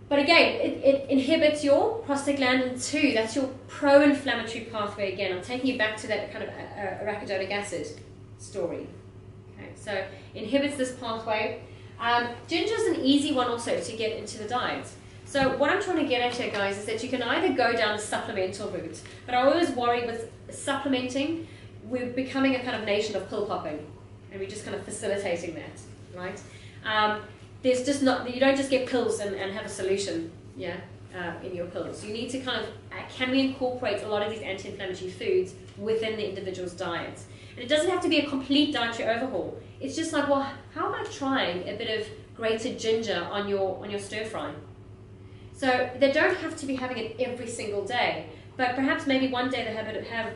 But again, it inhibits your prostaglandin 2. That's your pro-inflammatory pathway again. I'm taking you back to that kind of arachidonic acid story. Okay, so inhibits this pathway. Ginger is an easy one also to get into the diet. So what I'm trying to get at here, guys, is that you can either go down the supplemental route, but I always worry with supplementing, we're becoming a kind of nation of pill popping, and we're just kind of facilitating that, right? There's just not, you don't just get pills and have a solution, yeah, in your pills. You need to kind of, can we incorporate a lot of these anti-inflammatory foods within the individual's diet? And it doesn't have to be a complete dietary overhaul. It's just like, well, how about trying a bit of grated ginger on your stir fry? So they don't have to be having it every single day, but perhaps maybe one day they have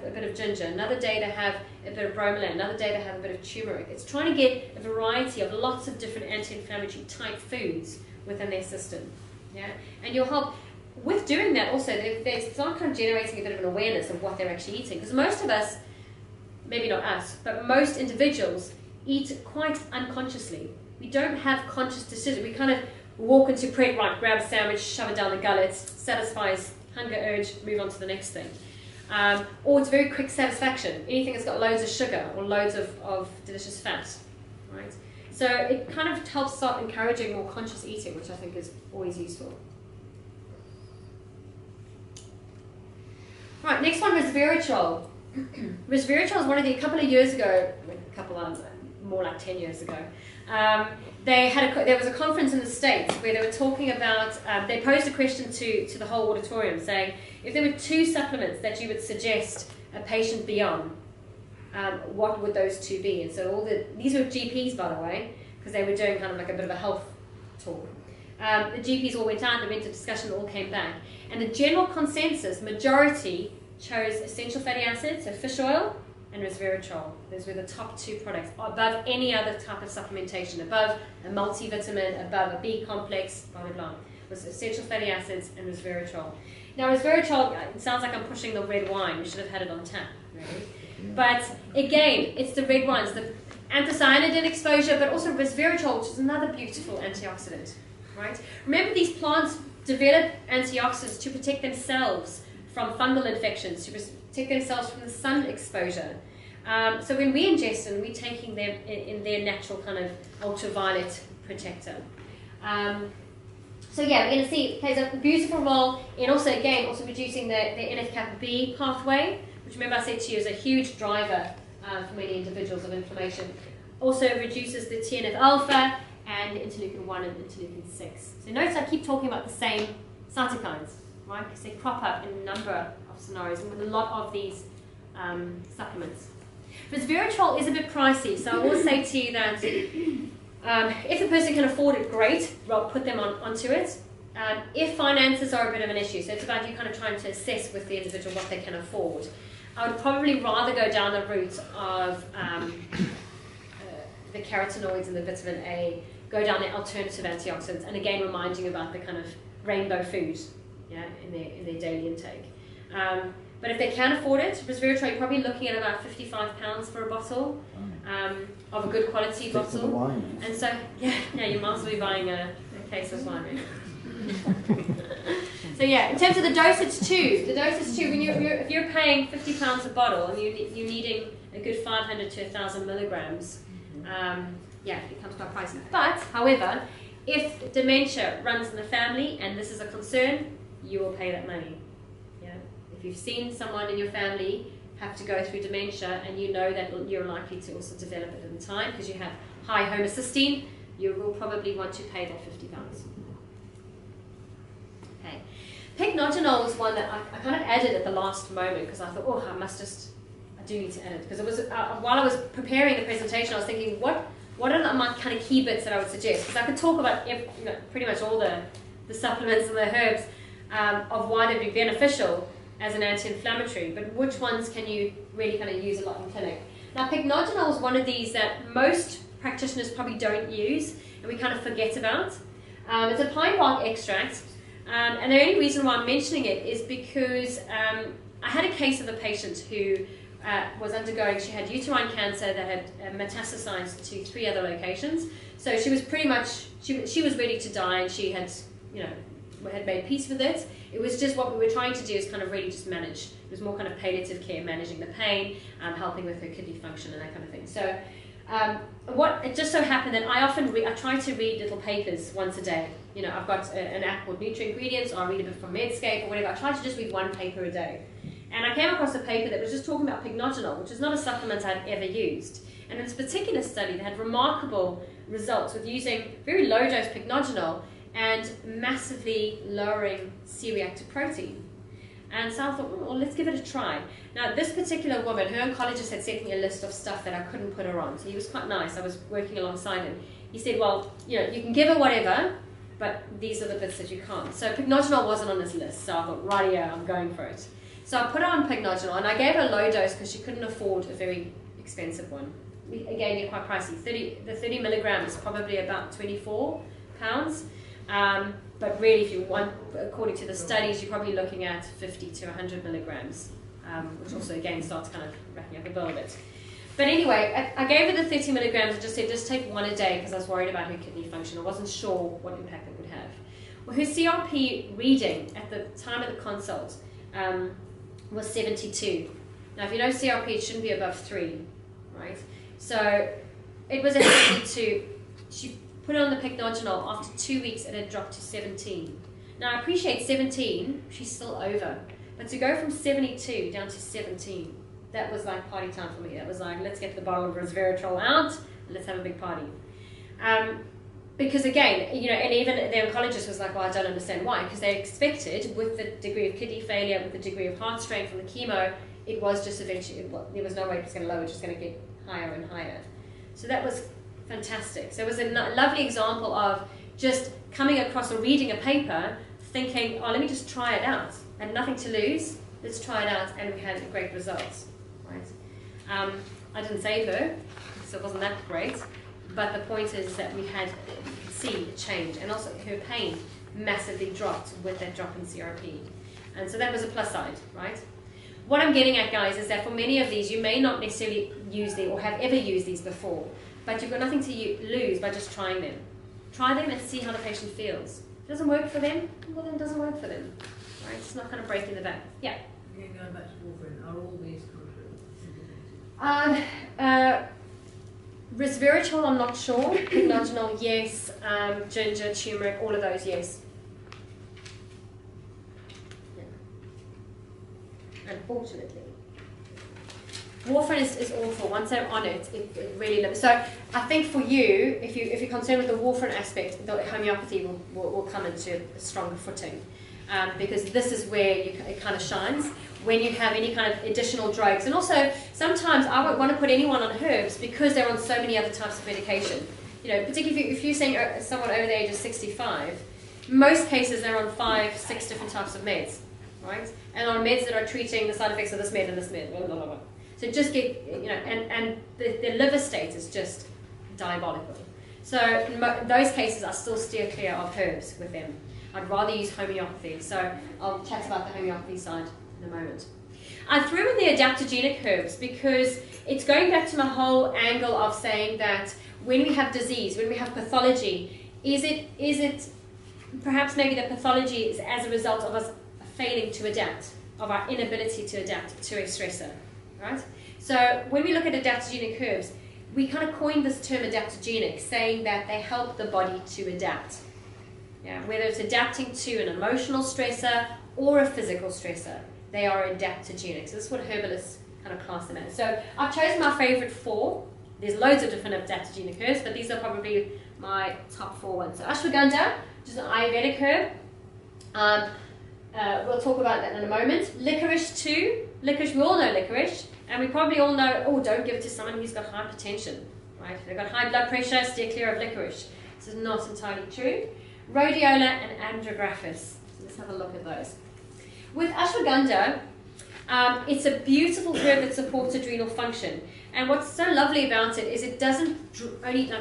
a bit of ginger, another day they have a bit of bromelain, another day they have a bit of turmeric. It's trying to get a variety of lots of different anti-inflammatory type foods within their system. Yeah, and you'll help with doing that. Also, they start kind of generating a bit of an awareness of what they're actually eating, because most of us, maybe not us, but most individuals eat quite unconsciously. We don't have conscious decisions. We kind of walk into prep, right, grab a sandwich, shove it down the gullet, satisfies hunger urge, move on to the next thing. Or it's very quick satisfaction. Anything that's got loads of sugar or loads of delicious fat, right? So it kind of helps start encouraging more conscious eating, which I think is always useful. Right, next one, resveratrol. Resveratrol is one of the, a couple of years ago, more like 10 years ago, there was a conference in the States where they were talking about, they posed a question to the whole auditorium saying, if there were 2 supplements that you would suggest a patient be on, what would those 2 be? And so these were GPs, by the way, because they were doing kind of like a bit of a health talk. The GPs all went out, they went to discussion, all came back. And the general consensus, majority, chose essential fatty acids, so fish oil, and resveratrol. Those were the top 2 products, above any other type of supplementation, above a multivitamin, above a B complex, blah, blah, blah. It was essential fatty acids and resveratrol. Now, resveratrol, it sounds like I'm pushing the red wine. We should have had it on tap, really. But again, it's the red wines, the anthocyanidin exposure, but also resveratrol, which is another beautiful antioxidant, right? Remember, these plants develop antioxidants to protect themselves from fungal infections, to protect themselves from the sun exposure. So when we ingest them, we're taking them in their natural kind of ultraviolet protector. So yeah, we're going to see it plays a beautiful role in also, again, also reducing the NF-kappa B pathway, which remember I said to you is a huge driver for many individuals of inflammation. Also reduces the TNF-alpha and interleukin 1 and interleukin 6. So notice I keep talking about the same cytokines, right? Because they crop up in a number of scenarios and with a lot of these supplements. Resveratrol is a bit pricey, so I will say to you that if the person can afford it, great, well, put them onto it. If finances are a bit of an issue, so it's about you kind of trying to assess with the individual what they can afford, I would probably rather go down the route of the carotenoids and the vitamin A, go down the alternative antioxidants, and again reminding you about the kind of rainbow food, yeah, in their daily intake. But if they can afford it, resveratrol, you're probably looking at about £55 for a bottle of a good quality bottle. And so, yeah, you might as well be buying a case of wine. So yeah, in terms of the dosage too, when if you're paying £50 a bottle and you're needing a good 500 to 1,000 milligrams, yeah, it becomes quite pricey. But, however, if dementia runs in the family and this is a concern, you will pay that money. Yeah? If you've seen someone in your family have to go through dementia and you know that you're likely to also develop it in time because you have high homocysteine, you will probably want to pay that £50. Okay. Pycnogenol was one that I kind of added at the last moment because I thought, oh, I do need to add it. Because it was while I was preparing the presentation, I was thinking, what are my kind of key bits that I would suggest? Because I could talk about pretty much all the supplements and the herbs of why they'd be beneficial as an anti-inflammatory, but which ones can you really kind of use a lot in clinic? Now, pycnogenol is one of these that most practitioners probably don't use and we kind of forget about. It's a pine bark extract, and the only reason why I'm mentioning it is because I had a case of a patient who was undergoing, she had uterine cancer that had metastasized to 3 other locations. So she was pretty much, she was ready to die and she had, had made peace with it. It was just what we were trying to do is kind of really just manage. It was more kind of palliative care, managing the pain, helping with her kidney function and that kind of thing. So it just so happened that I try to read little papers once a day. I've got an app called Nutri-Ingredients, or I read a bit from Medscape or whatever. I try to just read one paper a day. And I came across a paper that was just talking about pycnogenol, which is not a supplement I'd ever used. And in this particular study, they had remarkable results with using very low dose pycnogenol and massively lowering C-reactive protein. And so I thought, well, let's give it a try. Now, this particular woman, her oncologist had sent me a list of stuff that I couldn't put her on. So he was quite nice. I was working alongside him. He said, well, you can give her whatever, but these are the bits that you can't. So pycnogenol wasn't on this list. So I thought, right, yeah, I'm going for it. So I put her on pycnogenol, and I gave her a low dose because she couldn't afford a very expensive one. Again, you're quite pricey. The 30 milligrams is probably about £24. But really, if you want, according to the studies, you're probably looking at 50 to 100 milligrams, which also, again, starts kind of racking up a bill a bit. But anyway, I gave her the 30 milligrams and just said, just take one a day because I was worried about her kidney function. I wasn't sure what impact it would have. Well, her CRP reading at the time of the consult was 72. Now, if you know CRP, it shouldn't be above 3, right? So it was at 72. She put on the pycnogenol. After 2 weeks, it had dropped to 17. Now, I appreciate 17. She's still over. But to go from 72 down to 17, that was like party time for me. That was like, let's get the bottle of resveratrol out and let's have a big party. Because again, and even the oncologist was like, well, I don't understand why. Because they expected, with the degree of kidney failure, with the degree of heart strain from the chemo, it was just eventually, there was no way it was going to lower, it was just going to get higher and higher. So that was fantastic. So it was a lovely example of just coming across or reading a paper, thinking, oh, let me just try it out. I had nothing to lose, let's try it out, and we had great results, right? I didn't save her, so it wasn't that great, but the point is that we had, you could see a change, and also her pain massively dropped with that drop in CRP. And so that was a plus side, right? What I'm getting at, guys, is that for many of these, you may not necessarily use them or have ever used these before, but you've got nothing to lose by just trying them. Try them and see how the patient feels. If it doesn't work for them, well, then it doesn't work for them. Right? It's not kind of breaking the bank. Yeah? Again, going back to warfarin, are all these contraindicated? Resveratrol, I'm not sure. Pycnogenol, yes. Ginger, turmeric, all of those, yes. Yeah. Unfortunately. Warfarin is awful. Once they're on it, it really limits. So I think for you, if you're concerned with the warfarin aspect, the homeopathy will come into a stronger footing. Because this is where it kind of shines when you have any kind of additional drugs. And also, sometimes I won't want to put anyone on herbs because they're on so many other types of medication. You know, particularly if you're saying someone over the age of 65, most cases they're on 5-6 different types of meds, right? And on meds that are treating the side effects of this med and this med, blah, blah, blah. So just get, you know, and their liver state is just diabolical. So in those cases, I still steer clear of herbs with them. I'd rather use homeopathy. So I'll chat about the homeopathy side in a moment. I threw in the adaptogenic herbs because it's going back to my whole angle of saying that when we have disease, when we have pathology, is it perhaps maybe the pathology is as a result of us failing to adapt, of our inability to adapt to a stressor, right? So when we look at adaptogenic herbs, we kind of coined this term adaptogenic, saying that they help the body to adapt. Yeah, whether it's adapting to an emotional stressor or a physical stressor, they are adaptogenic. So this is what herbalists kind of class them as. So I've chosen my favorite 4. There's loads of different adaptogenic herbs, but these are probably my top 4 ones. So ashwagandha, which is an Ayurvedic herb. We'll talk about that in a moment. Licorice too. Licorice, we all know licorice. And we probably all know, oh, don't give it to someone who's got hypertension. Right? If they've got high blood pressure, steer clear of licorice. This is not entirely true. Rhodiola and andrographis. So let's have a look at those. With ashwagandha, it's a beautiful herb that supports adrenal function. And what's so lovely about it is it doesn't only,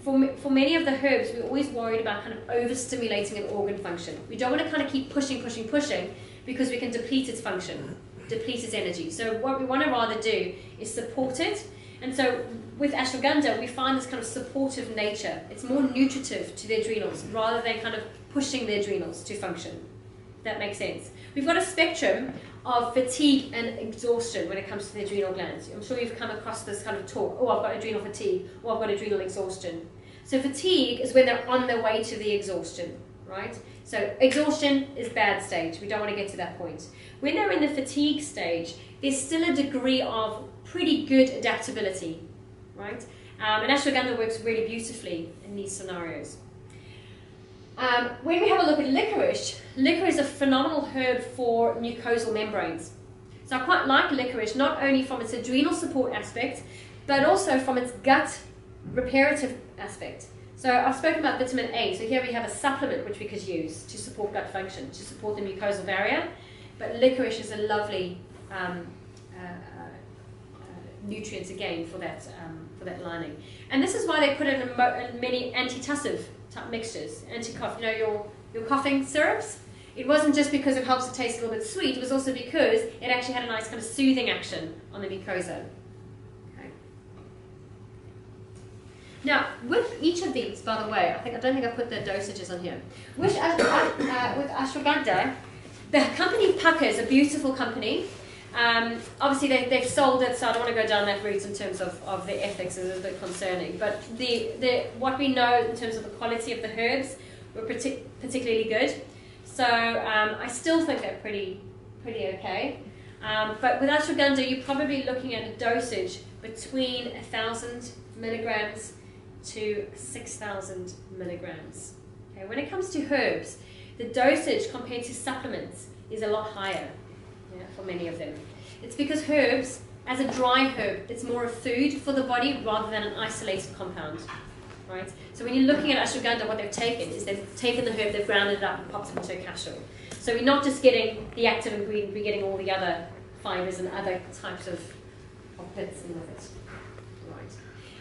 for many of the herbs, we're always worried about kind of overstimulating an organ function. We don't want to kind of keep pushing because we can deplete its function, deplete its energy. So what we want to rather do is support it. And so with ashwagandha, we find this kind of supportive nature. It's more nutritive to the adrenals rather than kind of pushing the adrenals to function. That makes sense. We've got a spectrum of fatigue and exhaustion when it comes to the adrenal glands. I'm sure you've come across this kind of talk. Oh, I've got adrenal fatigue, or I've got adrenal exhaustion. So fatigue is when they're on their way to the exhaustion, right? So exhaustion is bad stage. We don't want to get to that point. When they're in the fatigue stage, there's still a degree of pretty good adaptability, right? And ashwagandha works really beautifully in these scenarios. When we have a look at licorice, licorice is a phenomenal herb for mucosal membranes. So I quite like licorice, not only from its adrenal support aspect, but also from its gut reparative aspect. So I've spoken about vitamin A, so here we have a supplement which we could use to support gut function, to support the mucosal barrier, but licorice is a lovely nutrients again for that lining. And this is why they put it in many antitussive type mixtures, anti-cough, you know, your coughing syrups. It wasn't just because it helps it taste a little bit sweet, it was also because it actually had a nice kind of soothing action on the mucosa. Okay. Now, with each of these, by the way, I don't think I put the dosages on here. With ashwagandha, the company Pukka is a beautiful company. Obviously they've sold it, so I don't want to go down that route in terms of the ethics, it's a bit concerning. But what we know in terms of the quality of the herbs were particularly good. So I still think they're pretty okay. But with ashwagandha, you're probably looking at a dosage between 1,000 milligrams to 6,000 milligrams. Okay, when it comes to herbs, the dosage compared to supplements is a lot higher. For many of them. It's because herbs, as a dry herb, it's more a food for the body rather than an isolated compound. right? So when you're looking at ashwagandha, what they've taken is they've taken the herb, they've grounded it up and popped it into a capsule. So we're not just getting the active ingredient, we're getting all the other fibers and other types of bits in with it.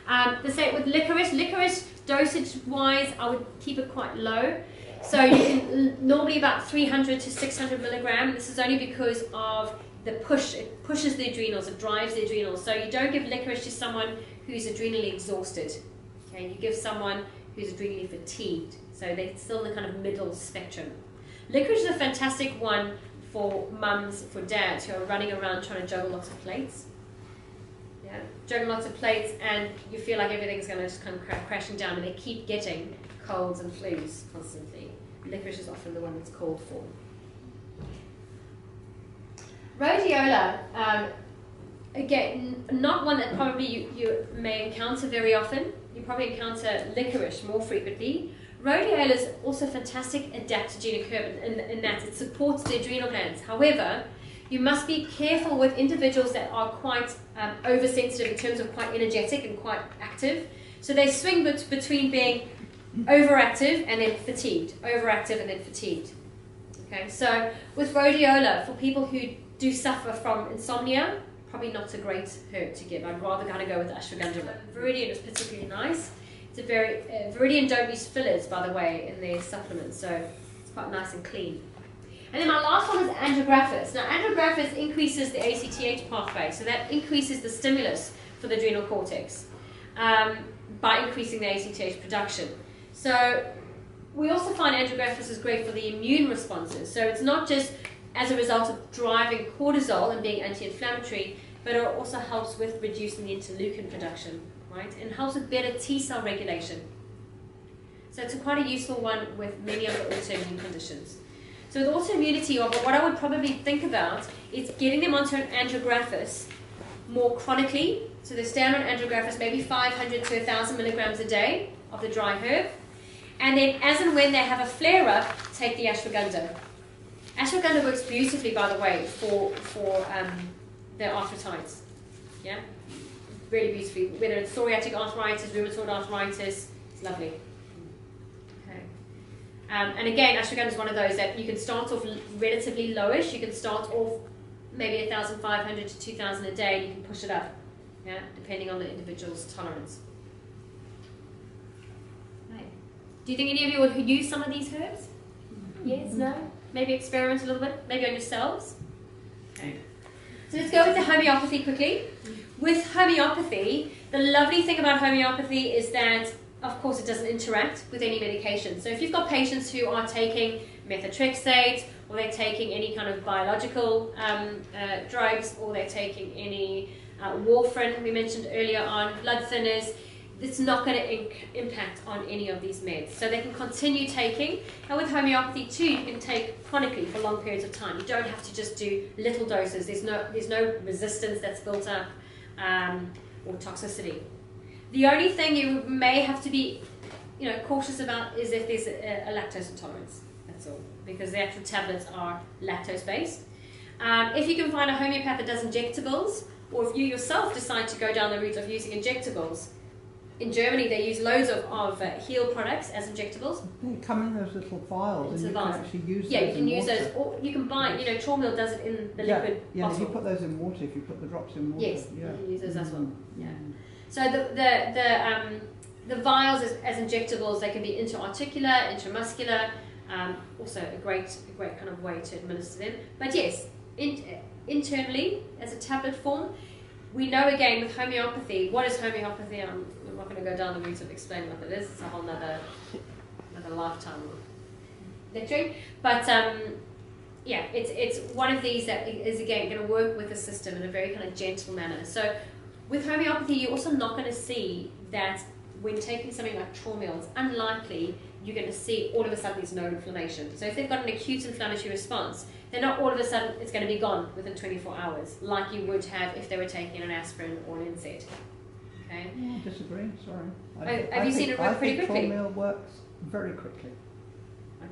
Right. The same with licorice. Licorice, dosage-wise, I would keep it quite low. So you can normally about 300 to 600 milligram. This is only because of the push. It pushes the adrenals, it drives the adrenals. So you don't give licorice to someone who's adrenally exhausted. Okay, you give someone who's adrenally fatigued. So they're still in the kind of middle spectrum. Licorice is a fantastic one for mums, for dads who are running around trying to juggle lots of plates. Yeah, juggling lots of plates, and you feel like everything's going to just come crashing down, and they keep getting colds and flus constantly. Licorice is often the one that's called for. Rhodiola, again, not one that probably you may encounter very often. You probably encounter licorice more frequently. Rhodiola is also a fantastic adaptogenic herb in that it supports the adrenal glands. However, you must be careful with individuals that are quite oversensitive in terms of quite energetic and quite active. So they swing between being overactive and then fatigued, overactive and then fatigued. Okay, so with rhodiola, for people who do suffer from insomnia, probably not a great herb to give. I'd rather kind of go with ashwagandha. Viridian is particularly nice. It's a very Viridian don't use fillers, by the way, in their supplements, so it's quite nice and clean. And then my last one is andrographis. Now, andrographis increases the ACTH pathway, so that increases the stimulus for the adrenal cortex by increasing the ACTH production. So we also find andrographis is great for the immune responses. So it's not just as a result of driving cortisol and being anti-inflammatory, but it also helps with reducing the interleukin production, right? And helps with better T-cell regulation. So it's quite a useful one with many of the autoimmune conditions. So with autoimmunity, what I would probably think about is getting them onto an andrographis more chronically. So they stay on an andrographis maybe 500 to 1,000 milligrams a day of the dry herb. And then as and when they have a flare-up, take the ashwagandha. Ashwagandha works beautifully, by the way, for their arthritis. Yeah? Really beautifully. Whether it's psoriatic arthritis, rheumatoid arthritis, it's lovely. Okay. And again, ashwagandha is one of those that you can start off relatively lowish. You can start off maybe 1,500 to 2,000 a day, and you can push it up, yeah, depending on the individual's tolerance. Right. Do you think any of you would use some of these herbs? Yes, no? Maybe experiment a little bit, maybe on yourselves. Okay. So let's go with the homeopathy quickly. With homeopathy, the lovely thing about homeopathy is that, of course, it doesn't interact with any medication. So if you've got patients who are taking methotrexate, or they're taking any kind of biological drugs, or they're taking any warfarin, we mentioned earlier on, blood thinners, it's not going to impact on any of these meds. So they can continue taking. And with homeopathy too, you can take chronically for long periods of time. You don't have to just do little doses. There's no resistance that's built up or toxicity. The only thing you may have to be cautious about is if there's a lactose intolerance. That's all. Because the actual tablets are lactose based. If you can find a homeopath that does injectables, or if you yourself decide to go down the route of using injectables, in Germany they use loads of heal products as injectables. They come in those little vials, and you can actually use those. Yeah, you can use water. those, or you can buy. Traumil does it in the liquid yeah, bottle. if you put those in water, if you put the drops in water. Yes, yeah. you can use those as well. Yeah. So the vials as injectables, they can be intra-articular, intramuscular. Also a great kind of way to administer them. But yes, internally as a tablet form. We know again with homeopathy. What is homeopathy? I'm not going to go down the route of explaining what it is. It's a whole another lifetime of lecturing. But yeah, it's one of these that is again going to work with the system in a very kind of gentle manner. So with homeopathy, you're also not going to see that when taking something like Traumil, it's unlikely you're going to see all of a sudden there's no inflammation. So if they've got an acute inflammatory response, then not all of a sudden it's going to be gone within 24 hours, like you would have if they were taking an aspirin or an NSAID. Okay? I disagree, sorry. Have you seen it work pretty quickly? Traumil works very quickly.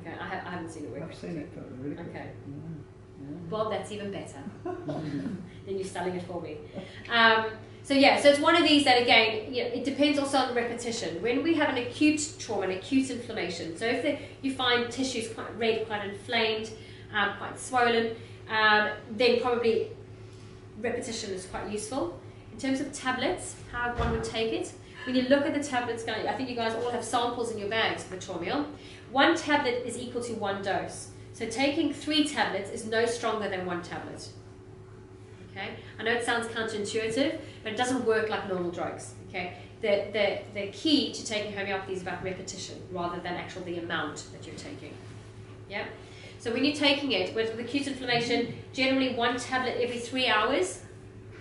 Okay, I haven't seen it work. I've seen it really quickly. Okay. Yeah. Bob, that's even better. Then you're selling it for me. So yeah, so it's one of these that again, you know, it depends also on the repetition. When we have an acute trauma, an acute inflammation, so if you find tissues quite red, quite inflamed, quite swollen, then probably repetition is quite useful. In terms of tablets, how one would take it, when you look at the tablets, I think you guys all have samples in your bags for the Traumeel. 1 tablet is equal to 1 dose. So taking 3 tablets is no stronger than 1 tablet. Okay? I know it sounds counterintuitive, but it doesn't work like normal drugs. Okay? The key to taking homeopathy is about repetition rather than the amount that you're taking. Yeah? So when you're taking it with acute inflammation, generally 1 tablet every 3 hours.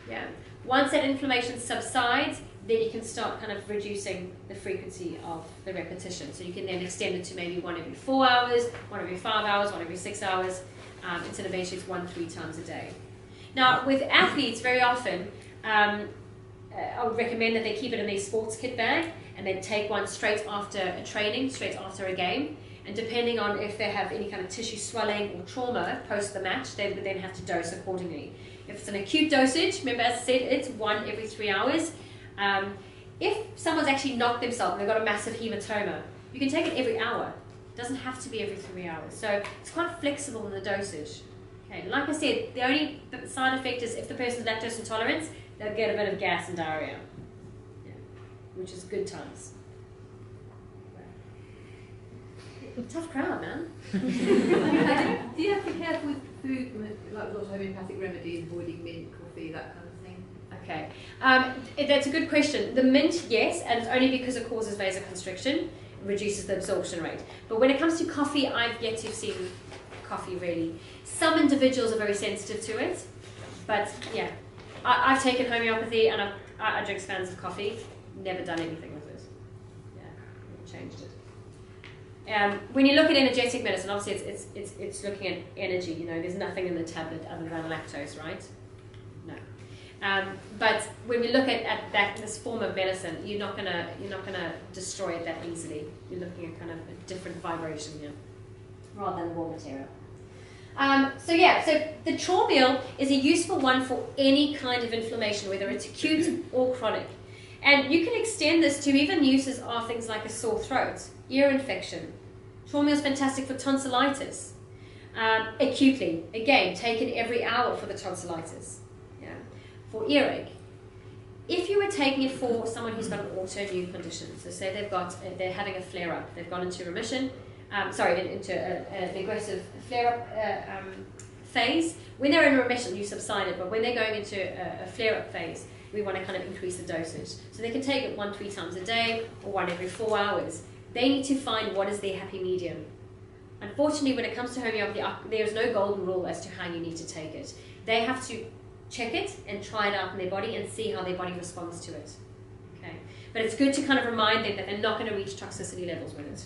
Yeah? Once that inflammation subsides, then you can start kind of reducing the frequency of the repetition. So you can then extend it to maybe 1 every 4 hours, 1 every 5 hours, 1 every 6 hours, until eventually it's 1-3 times a day. Now, with athletes, very often, I would recommend that they keep it in their sports kit bag and then take one straight after a training, straight after a game. And depending on if they have any kind of tissue swelling or trauma post the match, they would then have to dose accordingly. If it's an acute dosage, remember as I said, it's 1 every 3 hours. If someone's actually knocked themselves and they've got a massive hematoma, you can take it every hour. It doesn't have to be every 3 hours. So it's quite flexible in the dosage. Okay, like I said, the only side effect is if the person's lactose intolerant, they'll get a bit of gas and diarrhea, which is good times. Tough crowd, man. Do you have to be careful with food, like lots of homeopathic remedies, avoiding mint, coffee, that kind of thing? Okay, that's a good question. The mint, yes, and it's only because it causes vasoconstriction, reduces the absorption rate. But when it comes to coffee, I've yet to see coffee really. Some individuals are very sensitive to it, but yeah, I've taken homeopathy and I drink spans of coffee, never done anything with it. Yeah, never changed it. When you look at energetic medicine, obviously it's looking at energy. You know, there's nothing in the tablet other than lactose, right? No. But when we look at this form of medicine, you're not gonna destroy it that easily. You're looking at kind of a different vibration here, rather than raw material. So the Traumeel is a useful one for any kind of inflammation, whether it's acute or chronic. And you can extend this to even uses of things like a sore throat, ear infection. Traumeel is fantastic for tonsillitis. Acutely, again, taken every hour for the tonsillitis. Yeah. For earache. If you were taking it for someone who's got an autoimmune condition, so say they're having a flare-up, they've gone into remission, into an aggressive flare-up phase. When they're in remission, you subside it, but when they're going into a flare-up phase, we want to kind of increase the dosage. So they can take it 1-3 times a day or 1 every 4 hours. They need to find what is their happy medium. Unfortunately, when it comes to homeopathy, there's no golden rule as to how you need to take it. They have to check it and try it out in their body and see how their body responds to it. Okay, but it's good to kind of remind them that they're not going to reach toxicity levels with it.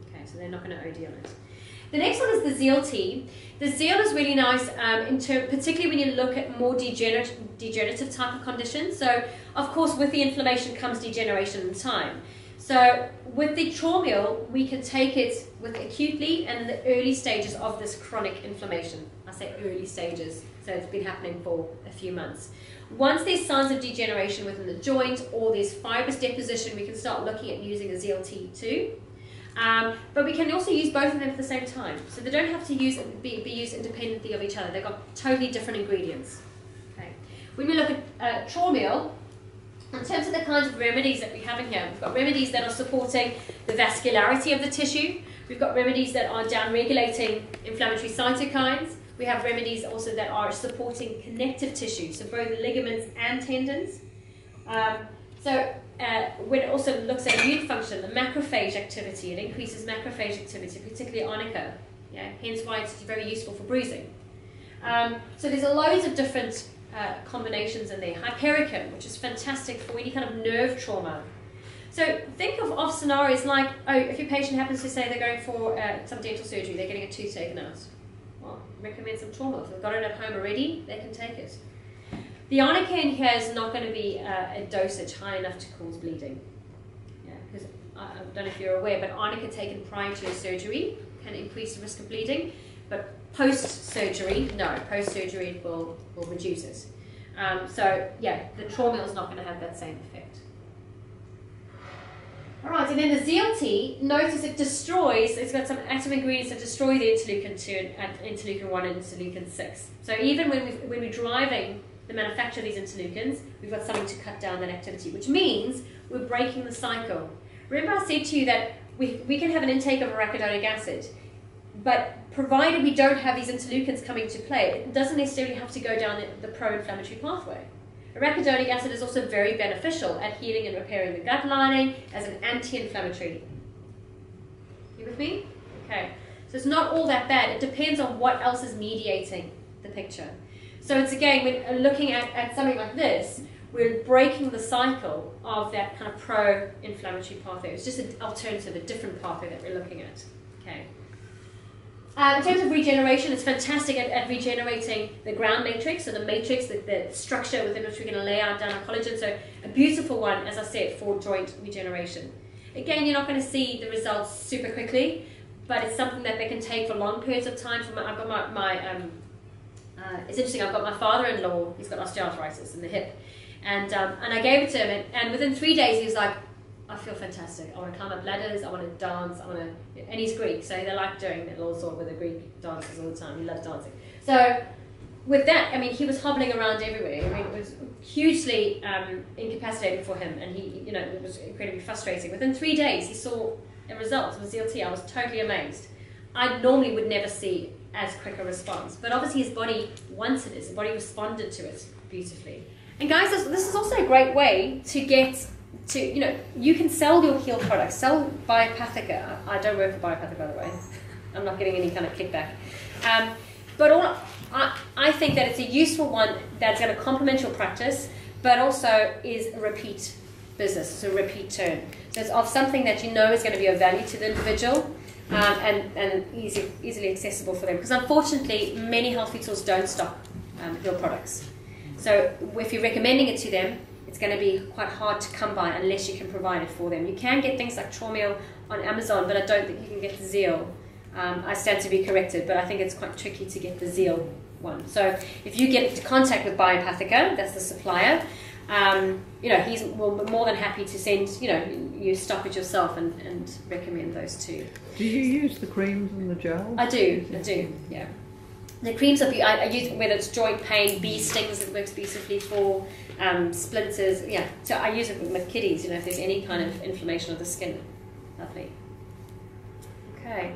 Okay, so they're not going to OD on it. The next one is the Zeal tea. The Zeal is really nice, particularly when you look at more degenerative type of conditions. So, of course, with the inflammation comes degeneration in time. So, with the Traumeel, we can take it with acutely and in the early stages of this chronic inflammation. I say early stages, so it's been happening for a few months. Once there's signs of degeneration within the joint or there's fibrous deposition, we can start looking at using the Zeal tea too. But we can also use both of them at the same time. So they don't have to be used independently of each other. They've got totally different ingredients. Okay. When we look at Traumeel, in terms of the kinds of remedies that we have in here, we've got remedies that are supporting the vascularity of the tissue. We've got remedies that are down-regulating inflammatory cytokines. We have remedies also that are supporting connective tissue, so both ligaments and tendons. When it also looks at immune function, the macrophage activity, it increases macrophage activity, particularly arnica. Yeah, hence why it's very useful for bruising. So there's loads of different combinations in there. Hypericum, which is fantastic for any kind of nerve trauma. So think of scenarios like, if your patient happens to say they're going for some dental surgery, they're getting a tooth taken out. Well, recommend some trauma. If they've got it at home already, they can take it. The arnica in here is not going to be a dosage high enough to cause bleeding. Yeah, because I don't know if you're aware, but arnica taken prior to a surgery can increase the risk of bleeding, but post-surgery, no. Post-surgery it will reduce it. So yeah, the Traumeel is not going to have that same effect. Alright, and then the ZLT, notice it destroys, it's got some active ingredients that destroy the interleukin-2 and interleukin-1 and interleukin-6. So even when we're driving the manufacture of these interleukins, we've got something to cut down that activity, which means we're breaking the cycle. Remember I said to you that we can have an intake of arachidonic acid, but provided we don't have these interleukins coming to play, it doesn't necessarily have to go down the pro-inflammatory pathway. Arachidonic acid is also very beneficial at healing and repairing the gut lining as an anti-inflammatory. You with me? Okay. So it's not all that bad. It depends on what else is mediating the picture. So it's again, when looking at something like this, we're breaking the cycle of that kind of pro-inflammatory pathway. It's just an alternative, a different pathway that we're looking at. Okay. In terms of regeneration, it's fantastic at regenerating the ground matrix, so the matrix, the structure within which we're going to lay out down our collagen. So a beautiful one, as I said, for joint regeneration. Again, you're not going to see the results super quickly, but it's something that they can take for long periods of time. I've got it's interesting, I've got my father-in-law, he's got osteoarthritis in the hip, and I gave it to him, and within 3 days he was like, I feel fantastic. I want to climb up ladders. I want to dance. And he's Greek, so they like doing that little sort with the Greek dancers all the time. He loves dancing. So with that, I mean, he was hobbling around everywhere. I mean, it was hugely incapacitating for him, and he, it was incredibly frustrating. Within 3 days, he saw a result with ZLT. I was totally amazed. I normally would never see as quick a response, but obviously his body wanted it. His body responded to it beautifully. And guys, this is also a great way to get to, you can sell your healed products. Sell Biopathica. I don't work for Biopathica, by the way. I'm not getting any kind of kickback. But I think that it's a useful one that's going to complement your practice, but also is a repeat business. It's a repeat turn. So it's of something that you know is going to be of value to the individual, and easily accessible for them. Because unfortunately, many health food stores don't stock healed products. So if you're recommending it to them, it's going to be quite hard to come by unless you can provide it for them. You can get things like Traumeel on Amazon, but I don't think you can get the Zeal. I stand to be corrected, but I think it's quite tricky to get the Zeal one. So if you get into contact with Biopathica, that's the supplier, he's more than happy to send, you stock it yourself and recommend those too. Do you use the creams and the gels? I do, yeah. The creams I use, whether it's joint pain, bee stings, it works beautifully for, splinters, yeah. So I use it with kiddies, if there's any kind of inflammation of the skin. Lovely. Okay,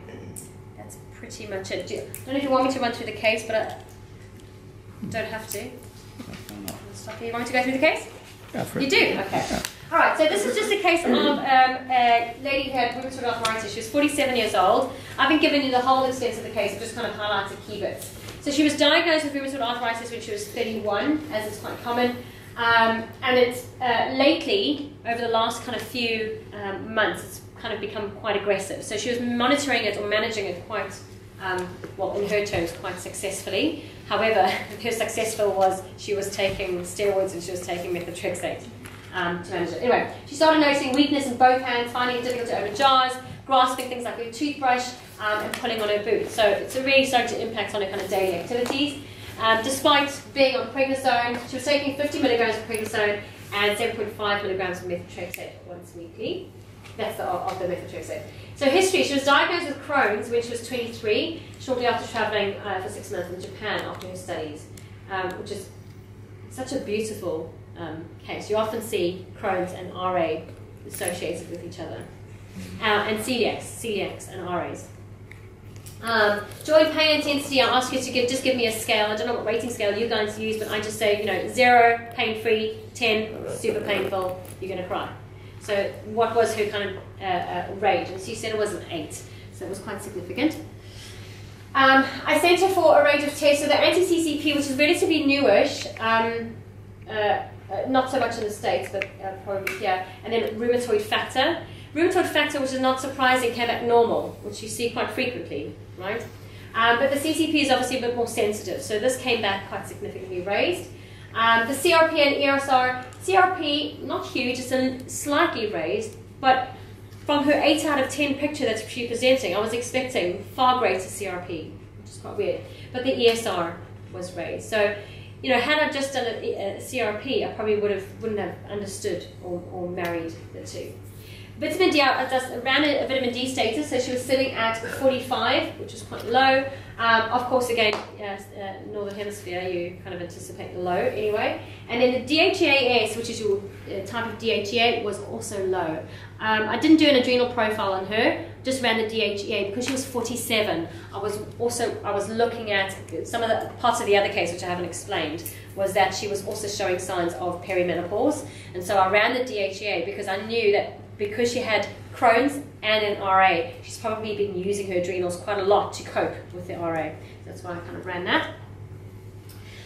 that's pretty much it. I don't know if you want me to run through the case, but I don't have to. You want me to go through the case? Yeah, for you do? Okay. Yeah. All right, so this is just a case of a lady who had rheumatoid arthritis. She was 47 years old. I've been giving you the whole extent of the case. I've just kind of highlighted key bits. So she was diagnosed with rheumatoid arthritis when she was 31, as is quite common. And it's lately, over the last kind of few months, it's kind of become quite aggressive. So she was monitoring it or managing it quite, in her terms, quite successfully. However, her successful was she was taking steroids and she was taking methotrexate to manage it. Anyway, she started noticing weakness in both hands, finding it difficult to open jars, grasping things like her toothbrush, and pulling on her boot. So it's really starting to impact on her kind of daily activities. Despite being on prednisone, she was taking 50 milligrams of prednisone and 7.5 milligrams of methotrexate once weekly. That's of the methotrexate. So history, she was diagnosed with Crohn's when she was 23, shortly after travelling for 6 months in Japan after her studies, which is such a beautiful case. You often see Crohn's and RA associated with each other. And celiacs and RAs. Joint pain intensity, I ask you to just give me a scale. I don't know what rating scale you guys use, but I just say, 0, pain-free, 10, super painful, you're going to cry. So what was her kind of rate? And she said it was an 8, so it was quite significant. I sent her for a range of tests. So the anti-CCP, which is relatively newish, not so much in the States, but probably here, and then rheumatoid factor. Rheumatoid factor, which is not surprising, came back normal, which you see quite frequently, right? But the CCP is obviously a bit more sensitive, so this came back quite significantly raised. The CRP and ESR, CRP, not huge, it's slightly raised, but from her 8 out of 10 picture that she presenting, I was expecting far greater CRP, which is quite weird. But the ESR was raised. So, you know, had I just done a CRP, I probably wouldn't have understood or married the two. Vitamin D, I just ran a vitamin D status, so she was sitting at 45, which is quite low. Of course, again, Northern Hemisphere, you kind of anticipate low anyway. And then the DHEAS, which is your type of DHEA, was also low. I didn't do an adrenal profile on her, just ran the DHEA because she was 47. I was looking at some of the parts of the other case, which I haven't explained, was that she was also showing signs of perimenopause. And so I ran the DHEA because I knew that because she had Crohn's and an RA, she's probably been using her adrenals quite a lot to cope with the RA. That's why I kind of ran that.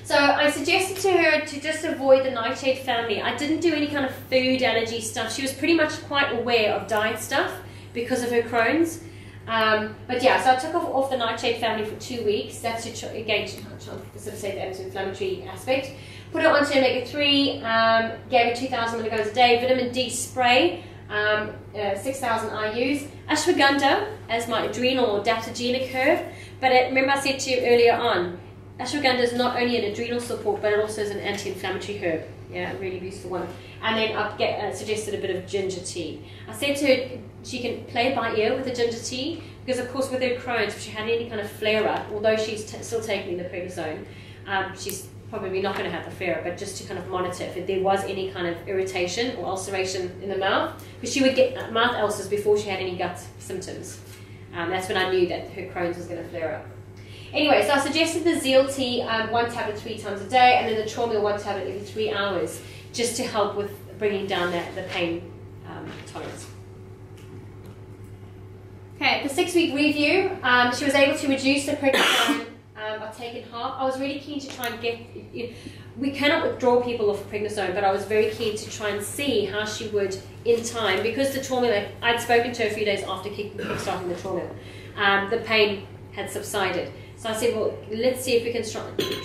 So I suggested to her to just avoid the nightshade family. I didn't do any kind of food allergy stuff. She was pretty much quite aware of diet stuff because of her Crohn's. But yeah, so I took off the nightshade family for 2 weeks. That's to, again, to facilitate the anti-inflammatory aspect. Put her onto omega-3, gave her 2,000 milligrams a day, vitamin D spray, 6,000 IUs, ashwagandha as my adrenal adaptogenic herb. But remember I said to you earlier on, ashwagandha is not only an adrenal support, but it also is an anti-inflammatory herb. Yeah, a really useful one. And then I suggested a bit of ginger tea. I said to her she can play by ear with the ginger tea, because of course with her Crohn's, if she had any kind of flare-up, although she's still taking the prednisone, she's probably not going to have the flare-up, but just to kind of monitor if there was any kind of irritation or ulceration in the mouth, because she would get mouth ulcers before she had any gut symptoms. That's when I knew that her Crohn's was going to flare up. Anyway, so I suggested the Zeal tea, 1 tablet 3 times a day, and then the Traumil 1 tablet every 3 hours, just to help with bringing down the pain tolerance. Okay, the 6-week review, she was able to reduce the prednisone by taking half. I was really keen to try and get, we cannot withdraw people off prednisone, but I was very keen to try and see how she would in time, because the Traumil, I'd spoken to her a few days after kickstarting the Traumil, the pain had subsided. So I said, well, let's see if we can try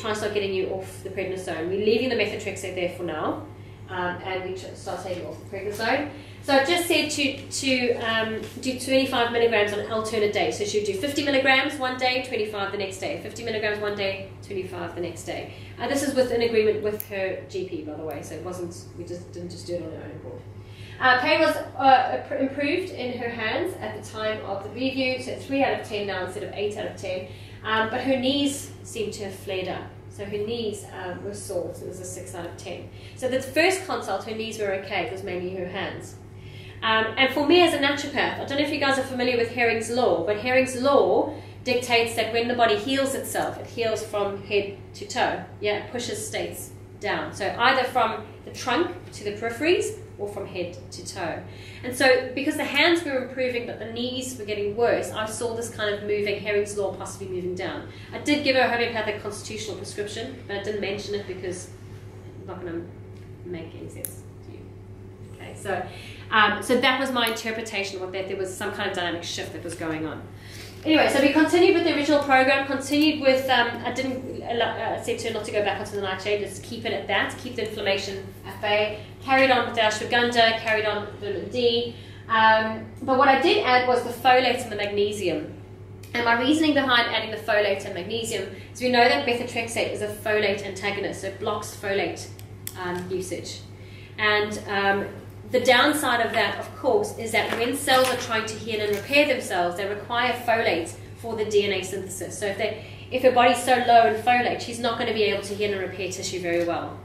and start getting you off the prednisone. We're leaving the methotrexate there for now, and we start taking off the prednisone. So I've just said to do 25 milligrams on an alternate day. So she'll do 50 milligrams one day, 25 the next day. 50 milligrams one day, 25 the next day. This is with an agreement with her GP, by the way. So it wasn't, we didn't just do it on her own accord. Pain was improved in her hands at the time of the review. So 3 out of 10 now instead of 8 out of 10. But her knees seemed to have flared up. So her knees were sore, so it was a 6 out of 10. So the first consult, her knees were okay, it was mainly her hands. And for me as a naturopath, I don't know if you guys are familiar with Hering's Law, but Hering's Law dictates that when the body heals itself, it heals from head to toe. Yeah, it pushes states down. So either from the trunk to the peripheries, or from head to toe. And so because the hands were improving but the knees were getting worse, I saw this kind of moving, Hering's Law possibly moving down. I did give her a homeopathic constitutional prescription, but I didn't mention it because it's not going to make any sense to you. Okay, so that was my interpretation of that there was some kind of dynamic shift that was going on. Anyway, so we continued with the original program, continued with, I said to her not to go back onto the nightshade, just keep it at that, keep the inflammation at bay, carried on with the ashwagandha, carried on with vitamin D, but what I did add was the folate and the magnesium. And my reasoning behind adding the folate and magnesium is we know that methotrexate is a folate antagonist, so it blocks folate usage. And the downside of that, of course, is that when cells are trying to heal and repair themselves, they require folate for the DNA synthesis. So if her body's so low in folate, she's not going to be able to heal and repair tissue very well,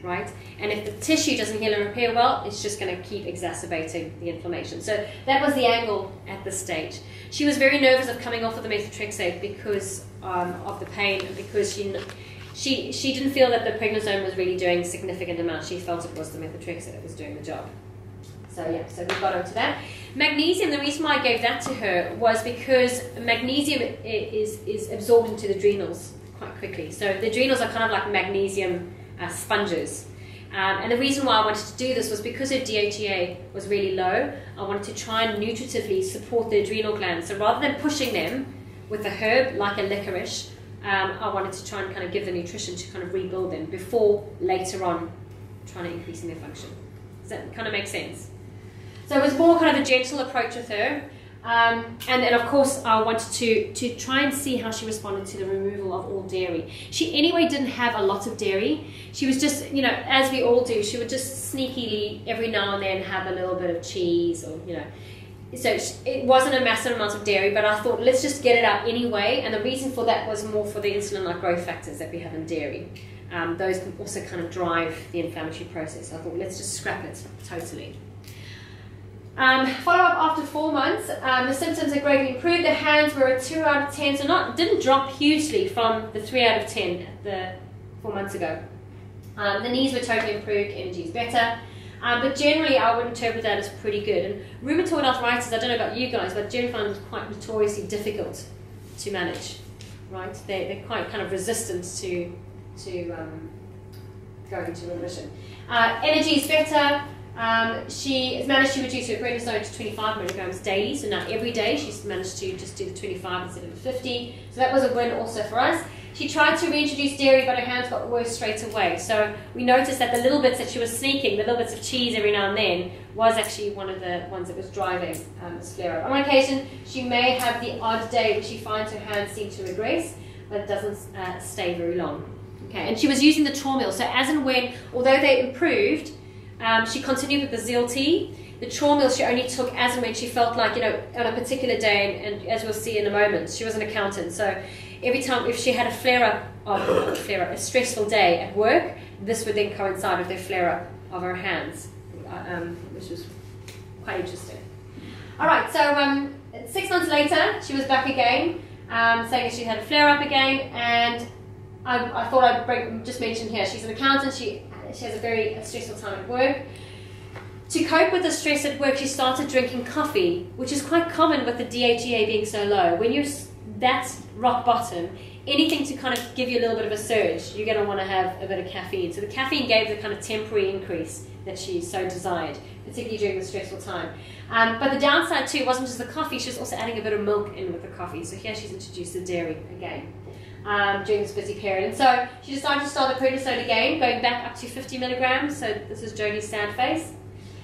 right? And if the tissue doesn't heal and repair well, it's just going to keep exacerbating the inflammation. So that was the angle at this stage. She was very nervous of coming off of the methotrexate because of the pain, and because she didn't feel that the prednisone was really doing significant amounts. She felt it was the methotrexate that was doing the job. So yeah, so we got onto that. Magnesium, the reason why I gave that to her was because magnesium is absorbed into the adrenals quite quickly. So the adrenals are kind of like magnesium sponges. And the reason why I wanted to do this was because her DHEA was really low. I wanted to try and nutritively support the adrenal glands. So rather than pushing them with a herb like a licorice, I wanted to try and kind of give the nutrition to kind of rebuild them before later on trying to increasing their function. Does that kind of make sense? So it was more kind of a gentle approach with her. And then of course I wanted to try and see how she responded to the removal of all dairy. She anyway didn't have a lot of dairy. She was just, you know, as we all do, she would just sneakily every now and then have a little bit of cheese, or, you know. So it wasn't a massive amount of dairy, but I thought let's just get it out anyway. And the reason for that was more for the insulin-like growth factors that we have in dairy. Those can also kind of drive the inflammatory process. I thought let's just scrap it totally. Follow-up after 4 months, the symptoms had greatly improved. The hands were a 2 out of 10, so didn't drop hugely from the 3 out of 10 the 4 months ago. The knees were totally improved, energy is better, but generally I would interpret that as pretty good. And rheumatoid arthritis, I don't know about you guys, but generally find it quite notoriously difficult to manage, right? They're quite kind of resistant to going into remission. Energy is better. She has managed to reduce her prednisone to 25 milligrams daily, so now every day she's managed to just do the 25 instead of the 50, so that was a win also for us. She tried to reintroduce dairy, but her hands got worse straight away, so we noticed that the little bits that she was sneaking, the little bits of cheese every now and then, was actually one of the ones that was driving this flare-up. On occasion, she may have the odd day where she finds her hands seem to regress, but it doesn't stay very long. Okay, and she was using the Traumil, so as and when, although they improved, she continued with the Zeal tea. The Traumil she only took as and when she felt like, you know, on a particular day, and as we'll see in a moment, she was an accountant, so every time if she had a flare-up, a stressful day at work, this would then coincide with the flare-up of her hands, which was quite interesting. Alright, so 6 months later, she was back again, saying that she had a flare-up again, and I thought I'd just mention here, she's an accountant, she has a very stressful time at work. To cope with the stress at work, she started drinking coffee, which is quite common with the DHEA being so low. When you're that's rock bottom, anything to kind of give you a little bit of a surge, you're going to want to have a bit of caffeine. So the caffeine gave the kind of temporary increase that she so desired, particularly during the stressful time. But the downside too wasn't just the coffee, she was also adding a bit of milk in with the coffee. So here she's introduced the dairy again. During this busy period, and so she decided to start the prednisone again, going back up to 50 milligrams. So this is Jodie's sad face.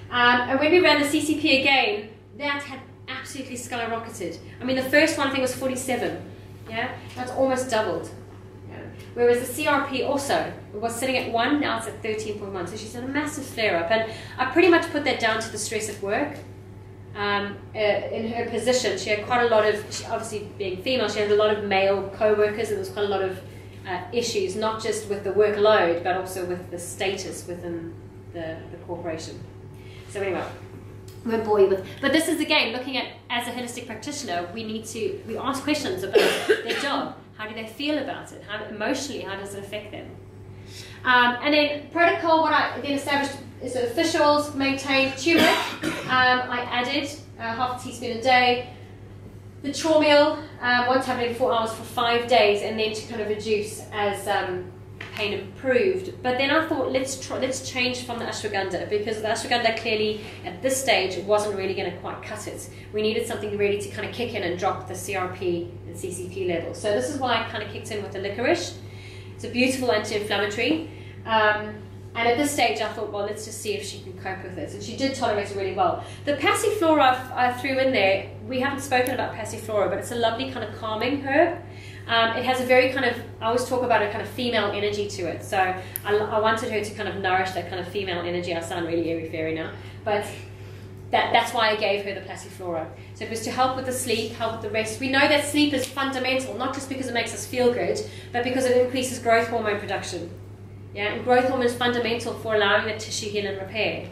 And when we ran the CCP again, that had absolutely skyrocketed. I mean, the first one I think was 47. Yeah, that's almost doubled. Yeah. Whereas the CRP also was sitting at 1, now it's at 13.1. So she's had a massive flare-up, and I pretty much put that down to the stress at work. In her position, she had quite a lot of, obviously being female, she had a lot of male co-workers, and there was quite a lot of issues, not just with the workload, but also with the status within the corporation. So anyway, I won't bore you with, but this is again, looking at, as a holistic practitioner, we ask questions about their job. How do they feel about it? How emotionally, how does it affect them? And then protocol, what I then established is that officials maintain turmeric. I added half a teaspoon a day. The Traumil, 1 tablet every 4 hours for 5 days, and then to kind of reduce as pain improved. But then I thought, let's change from the ashwagandha, because the ashwagandha clearly at this stage wasn't really going to quite cut it. We needed something really to kind of kick in and drop the CRP and CCP levels. So this is why I kind of kicked in with the licorice. It's a beautiful anti-inflammatory. And at this stage I thought, well, let's just see if she can cope with it. And she did tolerate it really well. The passiflora I threw in there, we haven't spoken about passiflora, but it's a lovely kind of calming herb. It has a very kind of, I always talk about a kind of female energy to it. So I wanted her to kind of nourish that kind of female energy. I sound really airy-fairy now. But that's why I gave her the passiflora. So it was to help with the sleep, help with the rest. We know that sleep is fundamental, not just because it makes us feel good, but because it increases growth hormone production. Yeah, and growth hormone is fundamental for allowing the tissue heal and repair.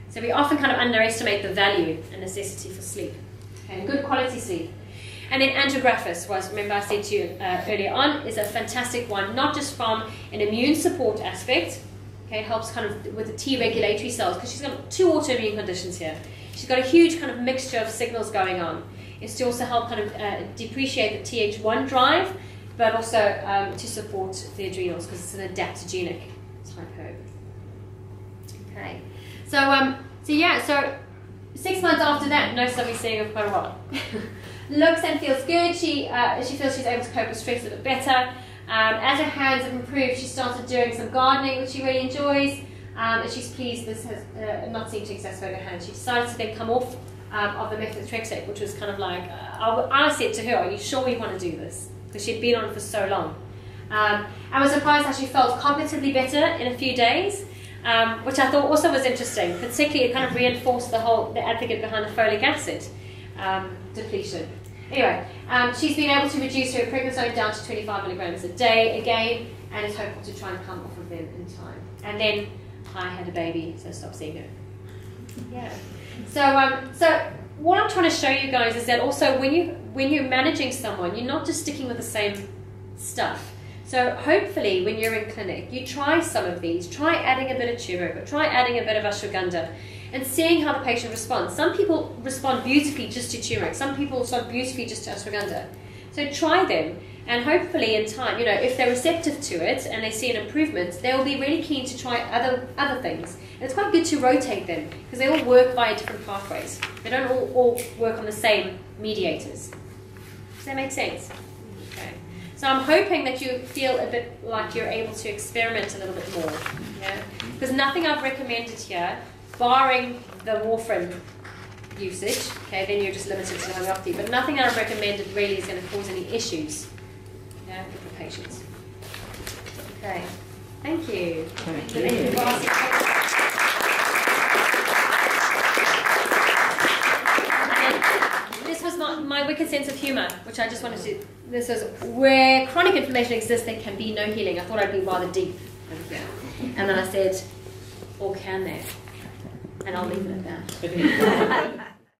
So we often kind of underestimate the value and necessity for sleep. Okay, and good quality sleep. And then angiographism was, remember I said to you earlier on, is a fantastic one, not just from an immune support aspect. Okay, it helps kind of with the T regulatory cells, because she's got 2 autoimmune conditions here. She's got a huge kind of mixture of signals going on. It's to also help kind of depreciate the Th1 drive, but also to support the adrenals, because it's an adaptogenic type herb. Okay, so so 6 months after that, no stomach seeing for quite a while. Looks and feels good. She feels she's able to cope with stress a bit better. As her hands have improved, she started doing some gardening, which she really enjoys, and she's pleased this has not seemed to exacerbate her hands. She decided to then come off of the methotrexate, which was kind of like, I said to her, are you sure you want to do this? Because she'd been on it for so long. I was surprised how she felt cognitively better in a few days, which I thought also was interesting. Particularly, it kind of reinforced the advocate behind the folic acid depletion. Anyway, she's been able to reduce her prednisone down to 25 milligrams a day again, and is hopeful to try and come off of them in time. And then I had a baby, so stop seeing her. Yeah. So what I'm trying to show you guys is that also when you're managing someone, you're not just sticking with the same stuff. So hopefully when you're in clinic, you try some of these. Try adding a bit of turmeric, try adding a bit of ashwagandha, and seeing how the patient responds. Some people respond beautifully just to turmeric. Some people respond beautifully just to ashwagandha. So try them, and hopefully in time, if they're receptive to it and they see an improvement, they'll be really keen to try other things. And it's quite good to rotate them because they all work via different pathways. They don't all work on the same mediators. Does that make sense? Okay. So I'm hoping that you feel a bit like you're able to experiment a little bit more. Yeah? Because nothing I've recommended here, barring the warfarin usage, okay, then you're just limited to homeopathy, but nothing I've recommended really is going to cause any issues, with the patients. Okay, thank you. Thank you. And this was my wicked sense of humour, which I just wanted to. This is where chronic inflammation exists, there can be no healing. I thought I'd be rather deep over here, and then I said, or can there? And I'll leave it at that.